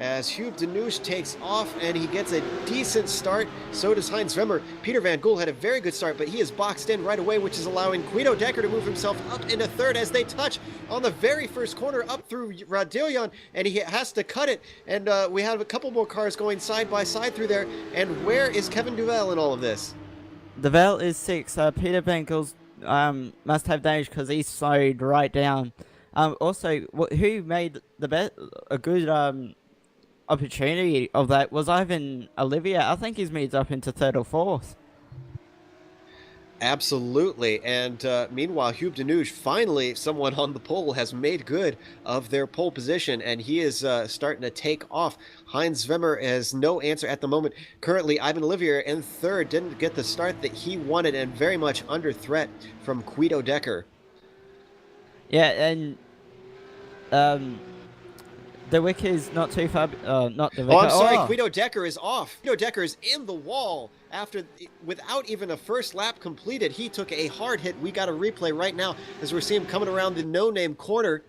as Huub de Nooy takes off, and he gets a decent start. So does Hein Zwemmer. Peter Van Gool had a very good start, but he is boxed in right away, which is allowing Guido Decker to move himself up into third as they touch on the very first corner up through Radillon, and he has to cut it. And we have a couple more cars going side by side through there. And where is Kevin DeVell in all of this? DeVell is 6th. Peter Van Gool must have damage because he slowed right down. Also, who made a good opportunity of that was Iben Olivier. I think he's moved up into 3rd or 4th. Absolutely. And meanwhile, Huub de Nooy, finally someone on the pole, has made good of their pole position, and he is starting to take off. Hein Zwemmer has no answer at the moment. Currently, Iben Olivier in 3rd, didn't get the start that he wanted, and very much under threat from Guido Decker. Yeah, and De Vicker is not too far. Not De Vicker. Oh, I'm sorry. Guido Decker is off. Guido Decker is in the wall without even a first lap completed. He took a hard hit. We got a replay right now as we're seeing him coming around the no-name corner,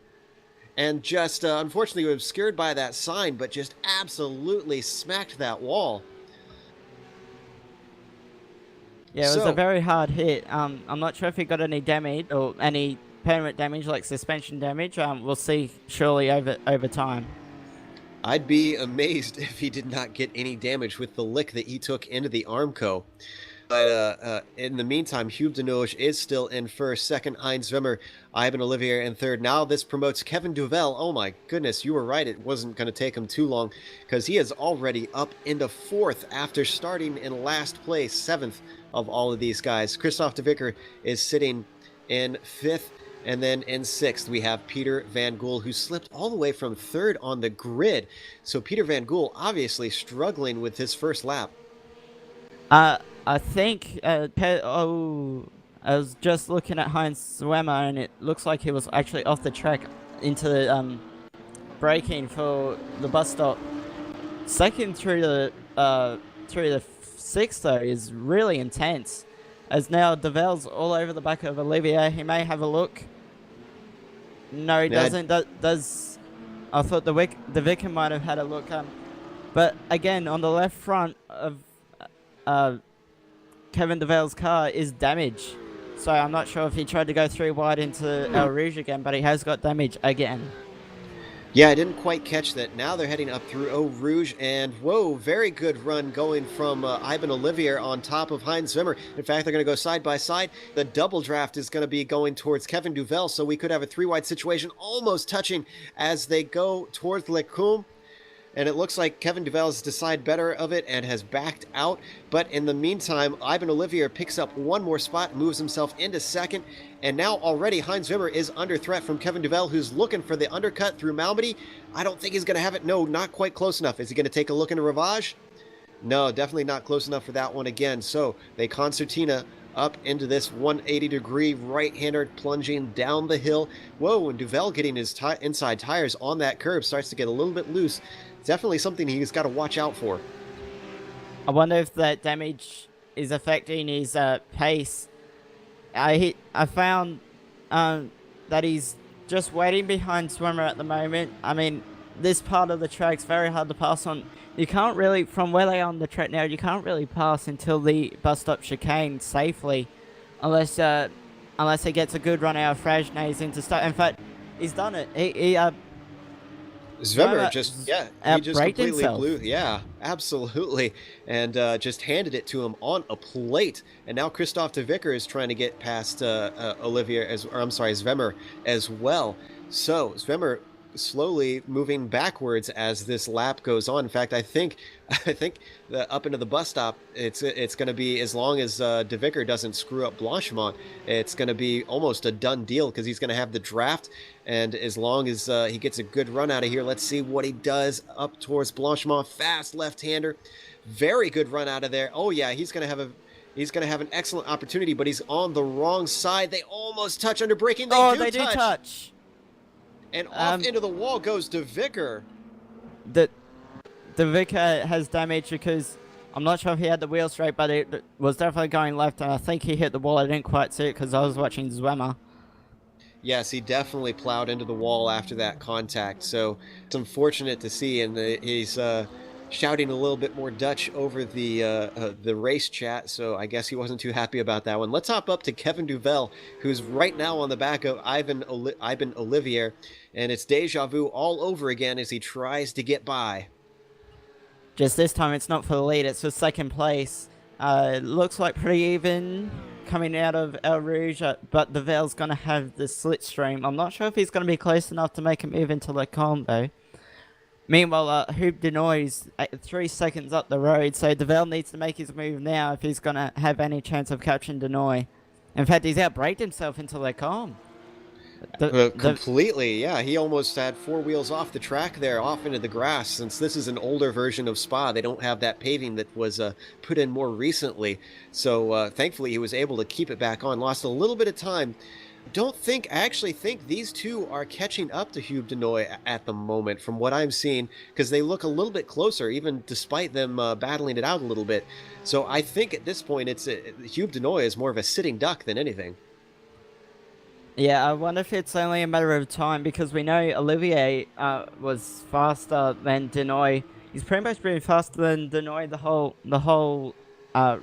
and just unfortunately obscured by that sign, but just absolutely smacked that wall. Yeah, it was a very hard hit. I'm not sure if he got any damage or any permanent damage like suspension damage. We'll see surely over time. I'd be amazed if he did not get any damage with the lick that he took into the Armco. But in the meantime, Huub de Nooy is still in first. Second, Hein Zwemmer, Iben Olivier in third. Now this promotes Kevin DeVell. Oh my goodness, you were right. It wasn't going to take him too long because he is already up into fourth after starting in last place, 7th of all of these guys. Christophe de Vicker is sitting in 5th. And then in 6th, we have Peter Van Gool, who slipped all the way from 3rd on the grid. So Peter Van Gool obviously struggling with his first lap. I think, I was just looking at Hein Zwemmer, and it looks like he was actually off the track into the braking for the bus stop. Second through the through the sixth though is really intense. As now Devel's all over the back of Olivier. He may have a look. No, he doesn't. Does I thought the Vicar might have had a look. But again, on the left front of Kevin Devel's car is damaged. So I'm not sure if he tried to go through wide into El Rouge again, but he has got damage again. Yeah, I didn't quite catch that. Now they're heading up through Eau Rouge, and whoa, very good run going from Ivan Olivier on top of Heinz Wimmer. In fact, they're going to go side by side. The double draft is going to be going towards Kevin Duvel, so we could have a three-wide situation almost touching as they go towards Lecombe. And it looks like Kevin Duvel has decided better of it and has backed out. But in the meantime, Ivan Olivier picks up one more spot, moves himself into second. And now already Heinz Wimmer is under threat from Kevin Duvel, who's looking for the undercut through Malmedy. I don't think he's going to have it. No, not quite close enough. Is he going to take a look into Ravage? No, definitely not close enough for that one again. So they concertina up into this 180-degree right-hander plunging down the hill. Whoa, and Duvel getting his inside tires on that curb starts to get a little bit loose. Definitely something he's got to watch out for. I wonder if that damage is affecting his pace. I found that he's just waiting behind Swimmer at the moment. I mean, this part of the track's very hard to pass on. You can't really, from where they are on the track now, you can't really pass until the bus stop chicane safely, unless he gets a good run out of Frajnes into start. In fact, he's done it. Zwemmer just completely himself. blew. Yeah, absolutely. And just handed it to him on a plate. And now Christophe de Vicker is trying to get past Zwemmer as well. So Zwemmer slowly moving backwards as this lap goes on. In fact, I think the up into the bus stop, it's going to be, as long as de Vicker doesn't screw up Blanchimont, it's going to be almost a done deal because he's going to have the draft. And as long as he gets a good run out of here, let's see what he does up towards Blanchimont. Fast left-hander, very good run out of there. Oh yeah, he's going to have an excellent opportunity, but he's on the wrong side. They almost touch under braking. They do touch. And off into the wall goes de Vicker. De Vicker has damage because I'm not sure if he had the wheel straight, but it was definitely going left, and I think he hit the wall. I didn't quite see it because I was watching Zwemmer. Yes, he definitely plowed into the wall after that contact, so it's unfortunate to see, and he's shouting a little bit more Dutch over the race chat, so I guess he wasn't too happy about that one. Let's hop up to Kevin Duvel, who's right now on the back of Ivan Olivier, and it's deja vu all over again as he tries to get by. Just this time it's not for the lead, it's for second place. It looks like pretty even coming out of El Rouge, but Duvel's going to have the slipstream. I'm not sure if he's going to be close enough to make a move into Lecombe though. Meanwhile, Huub de Nooi's 3 seconds up the road, so Duvel needs to make his move now if he's going to have any chance of catching de Nooy. In fact, he's outbraked himself into Lecombe. Completely, yeah. He almost had 4 wheels off the track there, off into the grass. Since this is an older version of Spa, they don't have that paving that was put in more recently. So thankfully, he was able to keep it back on. Lost a little bit of time. I actually think these two are catching up to Huub de Nooy at the moment from what I'm seeing, because they look a little bit closer, even despite them battling it out a little bit. So I think at this point, Huub de Nooy is more of a sitting duck than anything. Yeah, I wonder if it's only a matter of time, because we know Olivier was faster than de Nooy. He's pretty much been faster than de Nooy the whole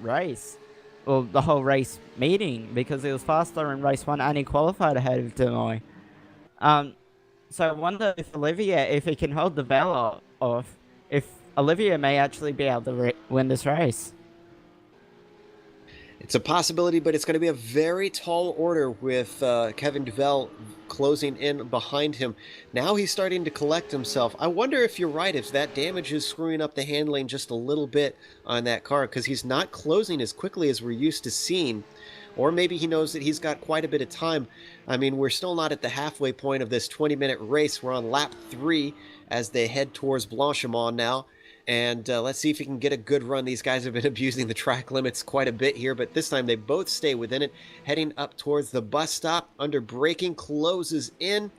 race. Well, the whole race meeting, because he was faster in race 1 and he qualified ahead of de Nooy. So I wonder if Olivier, if he can hold the Duvel off, if Olivier may actually be able to win this race. It's a possibility, but it's going to be a very tall order with Kevin Duvel closing in behind him. Now he's starting to collect himself. I wonder if you're right, if that damage is screwing up the handling just a little bit on that car, because he's not closing as quickly as we're used to seeing. Or maybe he knows that he's got quite a bit of time. I mean, we're still not at the halfway point of this 20-minute race. We're on lap 3 as they head towards Blanchimont now. And let's see if he can get a good run. These guys have been abusing the track limits quite a bit here, but this time they both stay within it. Heading up towards the bus stop, under braking, closes in.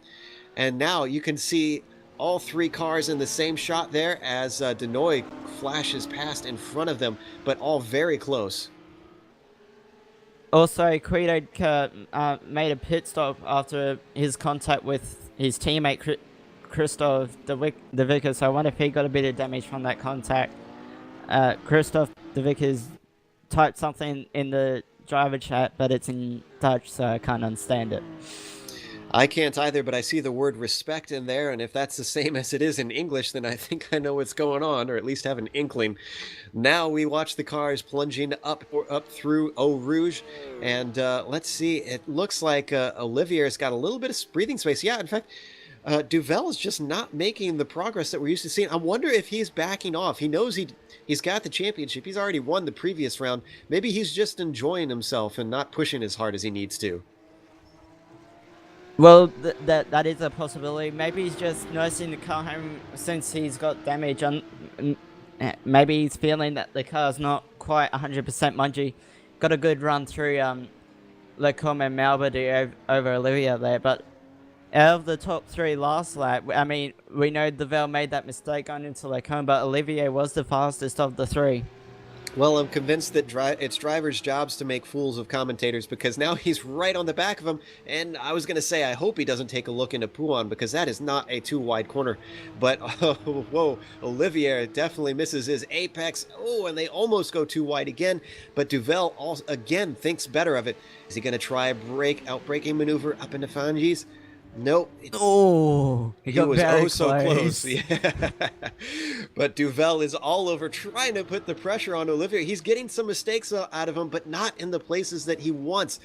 And now you can see all 3 cars in the same shot there as de Nooy flashes past in front of them, but all very close. Also, Guido made a pit stop after his contact with his teammate Christoph De Vicker, so I wonder if he got a bit of damage from that contact. Christoph De Vicker's typed something in the driver chat, but it's in Dutch, so I can't understand it. I can't either, but I see the word respect in there, and if that's the same as it is in English, then I think I know what's going on, or at least have an inkling. Now we watch the cars plunging up through Eau Rouge, and let's see, it looks like Olivier's got a little bit of breathing space. Yeah, in fact, Duvel is just not making the progress that we're used to seeing. I wonder if he's backing off. He knows he's got the championship. He's already won the previous round. Maybe he's just enjoying himself and not pushing as hard as he needs to. Well, that is a possibility. Maybe he's just nursing the car home since he's got damage. Maybe he's feeling that the car's not quite 100% mungy. Got a good run through Lecombe and Malbody over Olivier there. But out of the top three last lap, I mean, we know Duvel made that mistake going into Lecombe, but Olivier was the fastest of the three. Well, I'm convinced that it's drivers' jobs to make fools of commentators, because now he's right on the back of him, and I was going to say I hope he doesn't take a look into Pouan, because that is not a too wide corner. But, whoa, Olivier definitely misses his apex. Oh, and they almost go too wide again, but Duvel again thinks better of it. Is he going to try a outbraking maneuver up into Fangis? Nope. He was so close. Yeah. But Duvel is all over trying to put the pressure on Olivier. He's getting some mistakes out of him, but not in the places that he wants.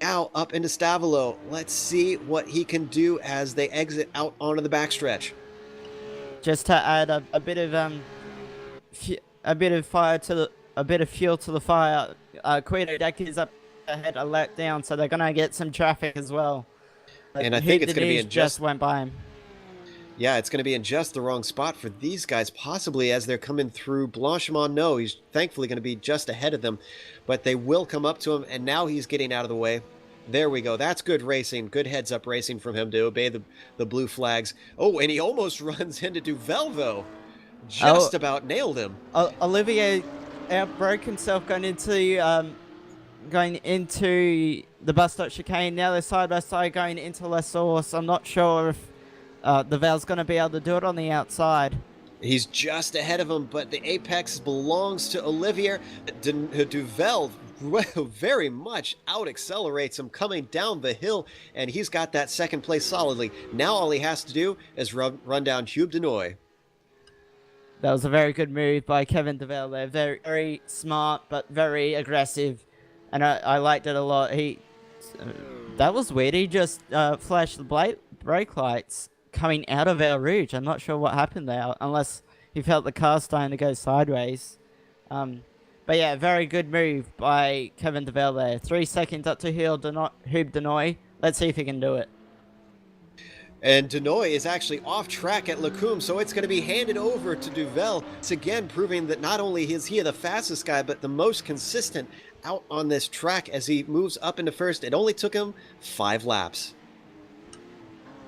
Now up into Stavelot. Let's see what he can do as they exit out onto the backstretch. Just to add a bit of fuel to the fire. Guido Deck is up ahead, a lap down, so they're gonna get some traffic as well. And I think it's going to be in just went by him. Yeah, it's going to be in just the wrong spot for these guys, possibly as they're coming through Blanchimont. No, he's thankfully going to be just ahead of them, but they will come up to him, and now he's getting out of the way. There we go. That's good racing, good heads-up racing from him to obey the blue flags. Oh, and he almost runs into Duvel, though. Just about nailed him. Olivier outbroke himself going into the bus stop chicane. Now they're side by side going into La Source. I'm not sure if Duvel's going to be able to do it on the outside. He's just ahead of him, but the apex belongs to Olivier. Duvel very much out-accelerates him coming down the hill, and he's got that second place solidly. Now all he has to do is run down Hube Denoy. That was a very good move by Kevin Duvel there. Very, very smart, but very aggressive. And I liked it a lot. That was weird. He just flashed the brake lights coming out of Eau Rouge. I'm not sure what happened there, unless he felt the car starting to go sideways. But yeah, very good move by Kevin Duvel there. 3 seconds up to Hube Denoy. Let's see if he can do it. And Denoy is actually off track at Lecombe, so it's going to be handed over to Duvel. It's again proving that not only is he the fastest guy, but the most consistent out on this track as he moves up into first. It only took him 5 laps.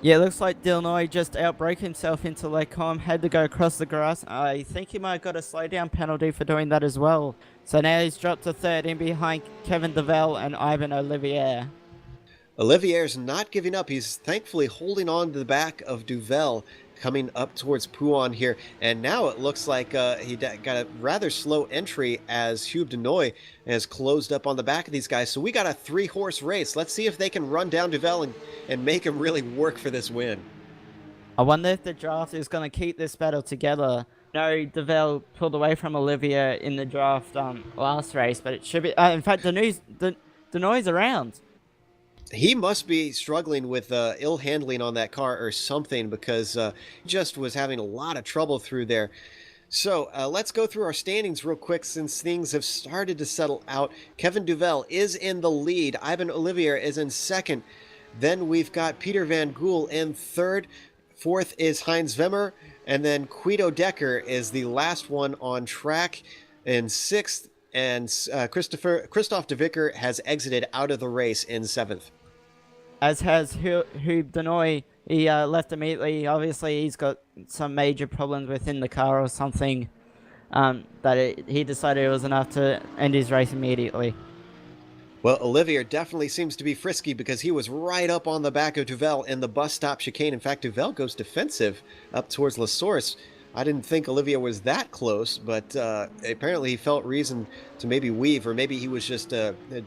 Yeah, it looks like Denoy just outbroke himself into Lecombe, had to go across the grass. I think he might have got a slowdown penalty for doing that as well. So now he's dropped to third in behind Kevin Duvel and Ivan Olivier. Olivier's not giving up. He's thankfully holding on to the back of Duvel coming up towards Pouan here. And now it looks like he got a rather slow entry as Hube Denoy has closed up on the back of these guys. So we got a 3-horse race. Let's see if they can run down Duvel and make him really work for this win. I wonder if the draft is going to keep this battle together. No, Duvel pulled away from Olivier in the draft last race, but it should be... in fact, Denoy's around. He must be struggling with ill handling on that car or something, because he just was having a lot of trouble through there. So let's go through our standings real quick since things have started to settle out. Kevin Duvel is in the lead. Ivan Olivier is in second. Then we've got Peter Van Gool in third. Fourth is Heinz Wemmer. And then Guido Decker is the last one on track in sixth. And Christoph De Vicker has exited out of the race in seventh. As has Hube Denoy. He left immediately. Obviously, he's got some major problems within the car or something. he decided it was enough to end his race immediately. Well, Olivier definitely seems to be frisky because he was right up on the back of Duvel in the bus stop chicane. In fact, Duvel goes defensive up towards La Source. I didn't think Olivier was that close, but apparently he felt reason to maybe weave, or maybe he was just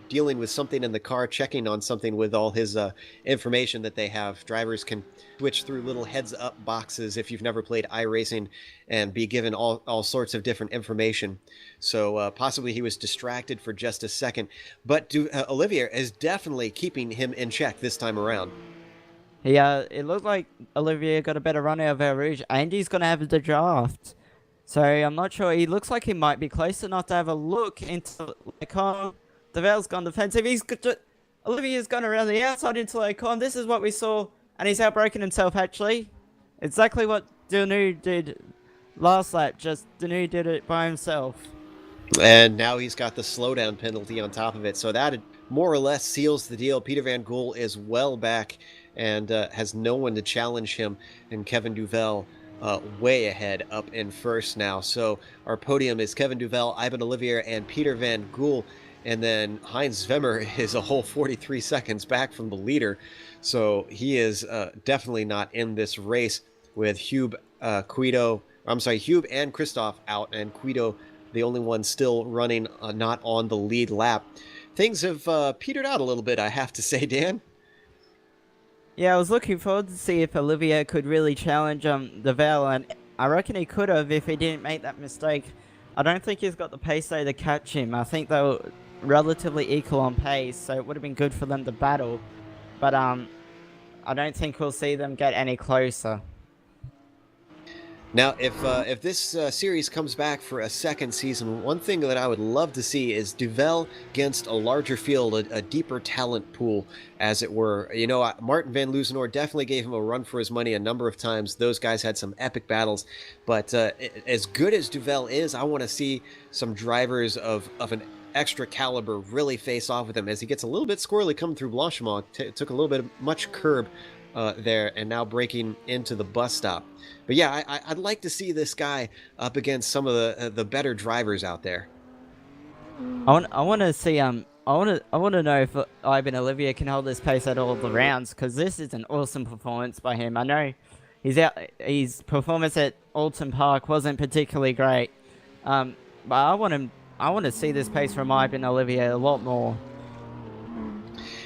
dealing with something in the car, checking on something with all his information that they have. Drivers can switch through little heads-up boxes if you've never played iRacing and be given all sorts of different information. So possibly he was distracted for just a second. But Olivier is definitely keeping him in check this time around. Yeah, it looked like Olivier got a better run out of Eau Rouge, and he's going to have the draft. So I'm not sure. He looks like he might be close enough to have a look into Lecon. Devel's gone defensive. Olivier's gone around the outside into Lecon. This is what we saw, and he's outbroken himself, actually. Exactly what Deneu did last lap, just Deneu did it by himself. And now he's got the slowdown penalty on top of it, so that more or less seals the deal. Peter Van Gool is well back and has no one to challenge him, and Kevin Duvel way ahead up in first now. So our podium is Kevin Duvel, Ivan Olivier, and Peter Van Gool, and then Heinz Zwemmer is a whole 43 seconds back from the leader, so he is definitely not in this race with Hube and Christoph out, and Guido the only one still running not on the lead lap. Things have petered out a little bit, I have to say, Dan. Yeah, I was looking forward to see if Olivier could really challenge Duvel, and I reckon he could have if he didn't make that mistake. I don't think he's got the pace though to catch him. I think they were relatively equal on pace, so it would have been good for them to battle. But I don't think we'll see them get any closer. Now, if this series comes back for a second season, one thing that I would love to see is Duvel against a larger field, a deeper talent pool, as it were. You know, Martin Van Loosenor definitely gave him a run for his money a number of times. Those guys had some epic battles. But as good as Duvel is, I want to see some drivers of an extra caliber really face off with him, as he gets a little bit squirrely coming through Blanchimont. Took a little bit of much curb there, and now breaking into the bus stop. But yeah, I'd like to see this guy up against some of the better drivers out there. I want to see I want to know if Ivan Olivier can hold this pace at all the rounds, because this is an awesome performance by him. I know his performance at Alton Park wasn't particularly great, but I want to see this pace from Ivan Olivier a lot more.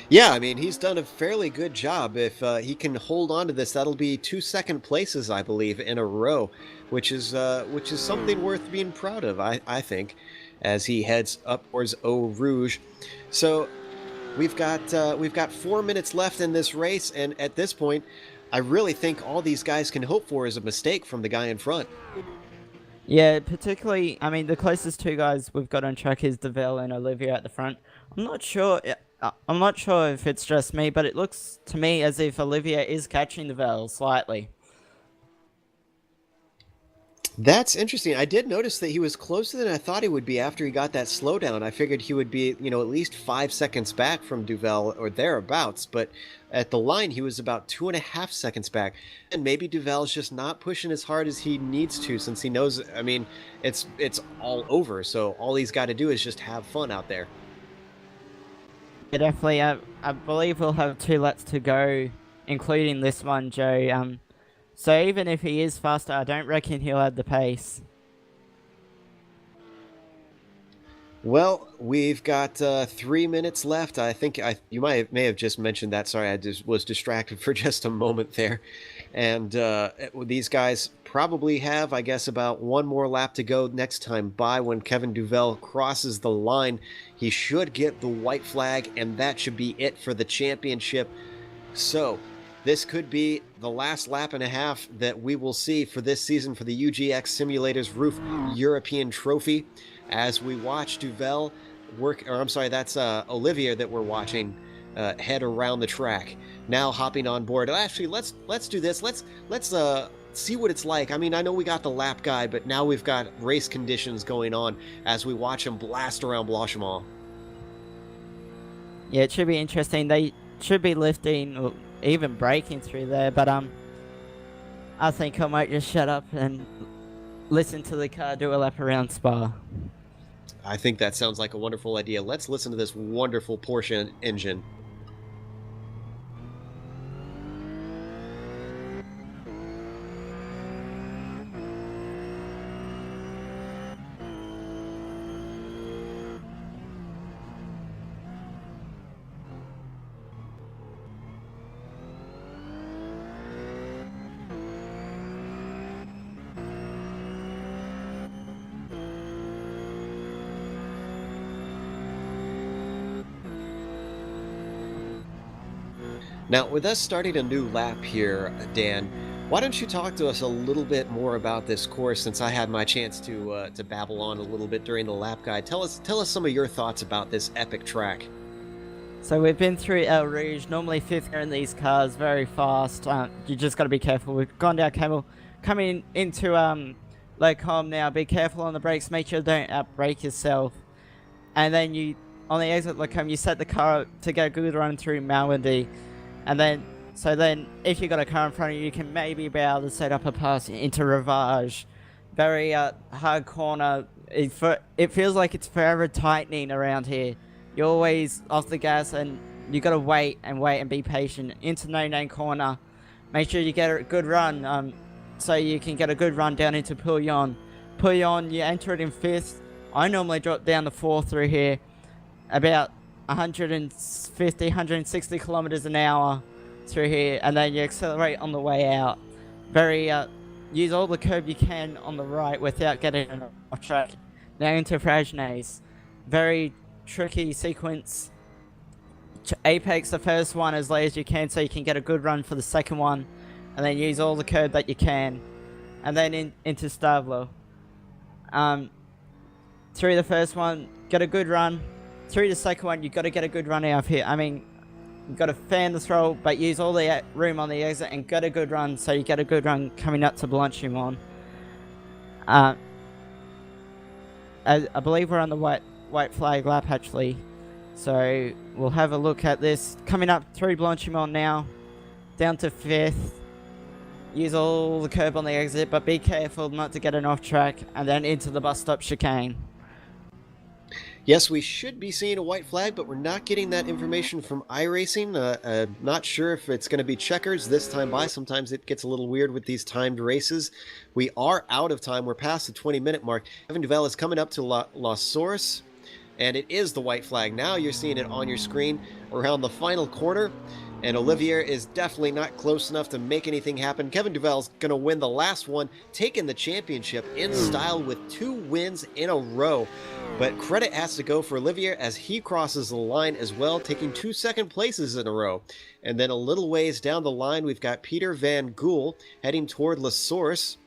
Yeah, I mean, he's done a fairly good job. If he can hold on to this, that'll be 2 second places, I believe, in a row, which is something worth being proud of, I think, as he heads up towards Eau Rouge. So we've got 4 minutes left in this race, and at this point, I really think all these guys can hope for is a mistake from the guy in front. Yeah, particularly, I mean, the closest two guys we've got on track is Duvel and Olivier at the front. I'm not sure if it's just me, but it looks to me as if Olivier is catching Duvel slightly. That's interesting. I did notice that he was closer than I thought he would be after he got that slowdown. I figured he would be, at least 5 seconds back from Duvel or thereabouts, but at the line he was about 2.5 seconds back. And maybe Duvel's just not pushing as hard as he needs to, since he knows, I mean, it's all over, so all he's got to do is just have fun out there. Yeah, definitely. I believe we'll have 2 laps to go, including this one, Joe. So even if he is faster, I don't reckon he'll have the pace. Well, we've got 3 minutes left. I think you may have just mentioned that. Sorry, I just was distracted for just a moment there. And these guys probably have, I guess, about 1 more lap to go next time by when Kevin Duvel crosses the line. He should get the white flag, and that should be it for the championship. So this could be the last lap and a half that we will see for this season for the UGX Simulators Roof European Trophy, as we watch Duvel that's Olivier that we're watching head around the track. Now hopping on board. Actually, let's do this. Let's see what it's like. I mean, I know we got the lap guide, but now we've got race conditions going on as we watch him blast around Blanchimont. Yeah, it should be interesting. They should be lifting or even braking through there, but I think I might just shut up and listen to the car do a lap around Spa. I think that sounds like a wonderful idea. Let's listen to this wonderful Porsche engine. Now, with us starting a new lap here, Dan, why don't you talk to us a little bit more about this course? Since I had my chance to babble on a little bit during the lap guide, tell us some of your thoughts about this epic track. So we've been through El Rouge. Normally fifth gear in these cars, very fast. You just got to be careful. We've gone down Camel, coming into low calm now. Be careful on the brakes. Make sure you don't outbrake yourself. And then you, on the exit low calm, you set the car up to get a good run through Malmedy. And then, if you got a car in front of you, you can maybe be able to set up a pass into Rivage. Very hard corner. It feels like it's forever tightening around here. You're always off the gas, and you got to wait and be patient. Into No Name corner. Make sure you get a good run, so you can get a good run down into Pouillon. Pouillon, you enter it in fifth. I normally drop down to fourth through here, about 150, 160 kilometers an hour through here, and then you accelerate on the way out. Use all the curb you can on the right without getting off track. Now into Fragnes. Very tricky sequence. Apex the first one as late as you can so you can get a good run for the second one, and then use all the curb that you can. And then into Stavlo. Through the first one, get a good run. Through the second one, you've got to get a good run out of here. I mean, you've got to fan the throttle, but use all the room on the exit and get a good run, so you get a good run coming up to Blanchimont. I believe we're on the white flag lap, actually. So we'll have a look at this. Coming up through Blanchimont now, down to fifth. Use all the curb on the exit, but be careful not to get an off track, and then into the bus stop chicane. Yes, we should be seeing a white flag, but we're not getting that information from iRacing. Not sure if it's going to be checkers this time by. Sometimes it gets a little weird with these timed races. We are out of time. We're past the 20-minute mark. Kevin Duvel is coming up to La Source, and it is the white flag. Now you're seeing it on your screen around the final corner, and Olivier is definitely not close enough to make anything happen. Kevin Duvel's going to win the last one, taking the championship in style with 2 wins in a row. But credit has to go for Olivier as he crosses the line as well, taking 2 second places in a row. And then a little ways down the line, we've got Peter Van Gool heading toward La Source.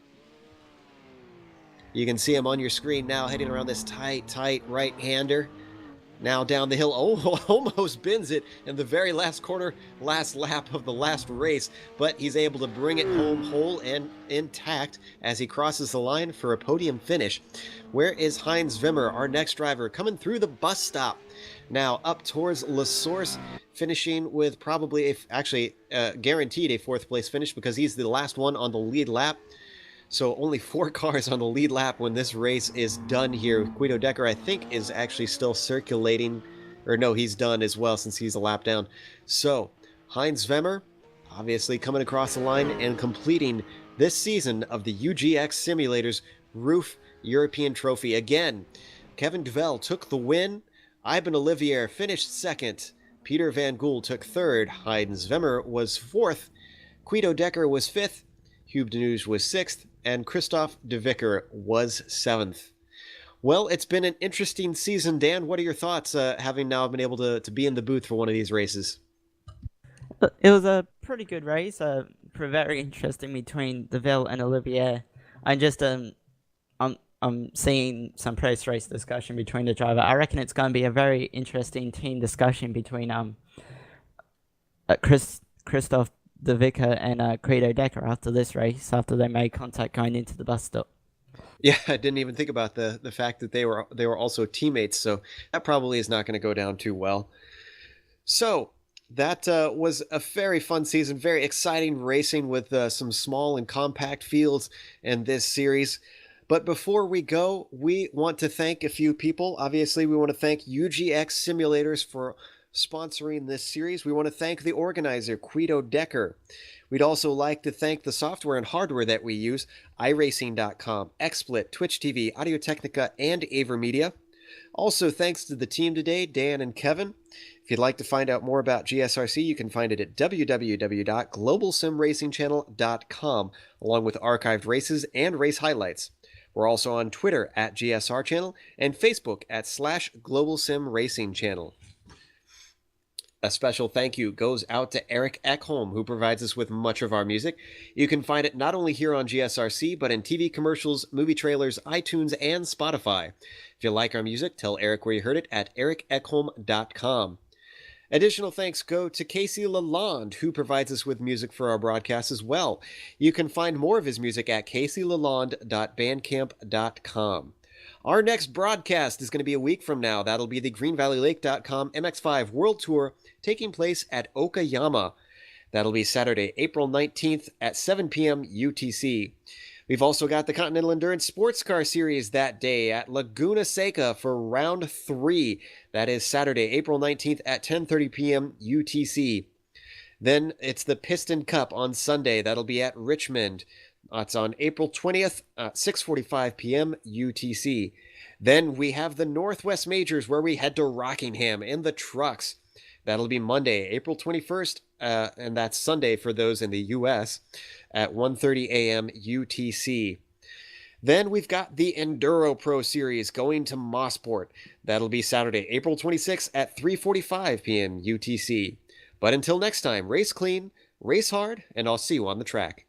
You can see him on your screen now, heading around this tight right-hander. Now down the hill, almost bends it in the very last corner, last lap of the last race, but he's able to bring it home whole and intact as he crosses the line for a podium finish. Where is Heinz Wimmer, our next driver, coming through the bus stop? Now up towards La Source, finishing with probably, guaranteed a 4th place finish because he's the last one on the lead lap. So only 4 cars on the lead lap when this race is done here. Guido Decker, I think, is actually still circulating. Or no, he's done as well since he's a lap down. So Heinz Wimmer, obviously coming across the line and completing this season of the UGX Simulators Roof European Trophy. Again, Kevin Duvel took the win. Ivan Olivier finished 2nd. Peter Van Gool took 3rd. Heinz Wimmer was 4th. Guido Decker was 5th. Hugh Denuge was 6th. And Christophe de Vicker was 7th. Well, it's been an interesting season. Dan, what are your thoughts, having now been able to be in the booth for one of these races? It was a pretty good race, very interesting between Deville and Olivier. I'm seeing some post-race discussion between the driver. I reckon it's going to be a very interesting team discussion between Christophe de Vicker and Guido Decker after this race, after they made contact going into the bus stop. Yeah, I didn't even think about the fact that they were also teammates, so that probably is not going to go down too well. So that was a very fun season, very exciting racing with some small and compact fields in this series. But before we go, we want to thank a few people. Obviously, we want to thank UGX Simulators for sponsoring this series. We want to thank the organizer, Guido Decker. We'd also like to thank the software and hardware that we use, iRacing.com, XSplit, Twitch TV, Audio Technica, and AverMedia. Also, thanks to the team today, Dan and Kevin. If you'd like to find out more about GSRC, you can find it at www.globalsimracingchannel.com, along with archived races and race highlights. We're also on Twitter at GSR Channel and Facebook at /GlobalSimRacingChannel. A special thank you goes out to Eric Ekholm, who provides us with much of our music. You can find it not only here on GSRC, but in TV commercials, movie trailers, iTunes, and Spotify. If you like our music, tell Eric where you heard it at ericekholm.com. Additional thanks go to Casey Lalonde, who provides us with music for our broadcast as well. You can find more of his music at caseylalonde.bandcamp.com. Our next broadcast is going to be a week from now. That'll be the GreenValleyLake.com MX5 World Tour taking place at Okayama. That'll be Saturday, April 19th at 7 p.m. UTC. We've also got the Continental Endurance Sports Car Series that day at Laguna Seca for round 3. That is Saturday, April 19th at 10:30 p.m. UTC. Then it's the Piston Cup on Sunday. That'll be at Richmond. It's on April 20th at 6:45 p.m. UTC. Then we have the Northwest Majors where we head to Rockingham in the trucks. That'll be Monday, April 21st, and that's Sunday for those in the U.S. at 1:30 a.m. UTC. Then we've got the Enduro Pro Series going to Mossport. That'll be Saturday, April 26th at 3:45 p.m. UTC. But until next time, race clean, race hard, and I'll see you on the track.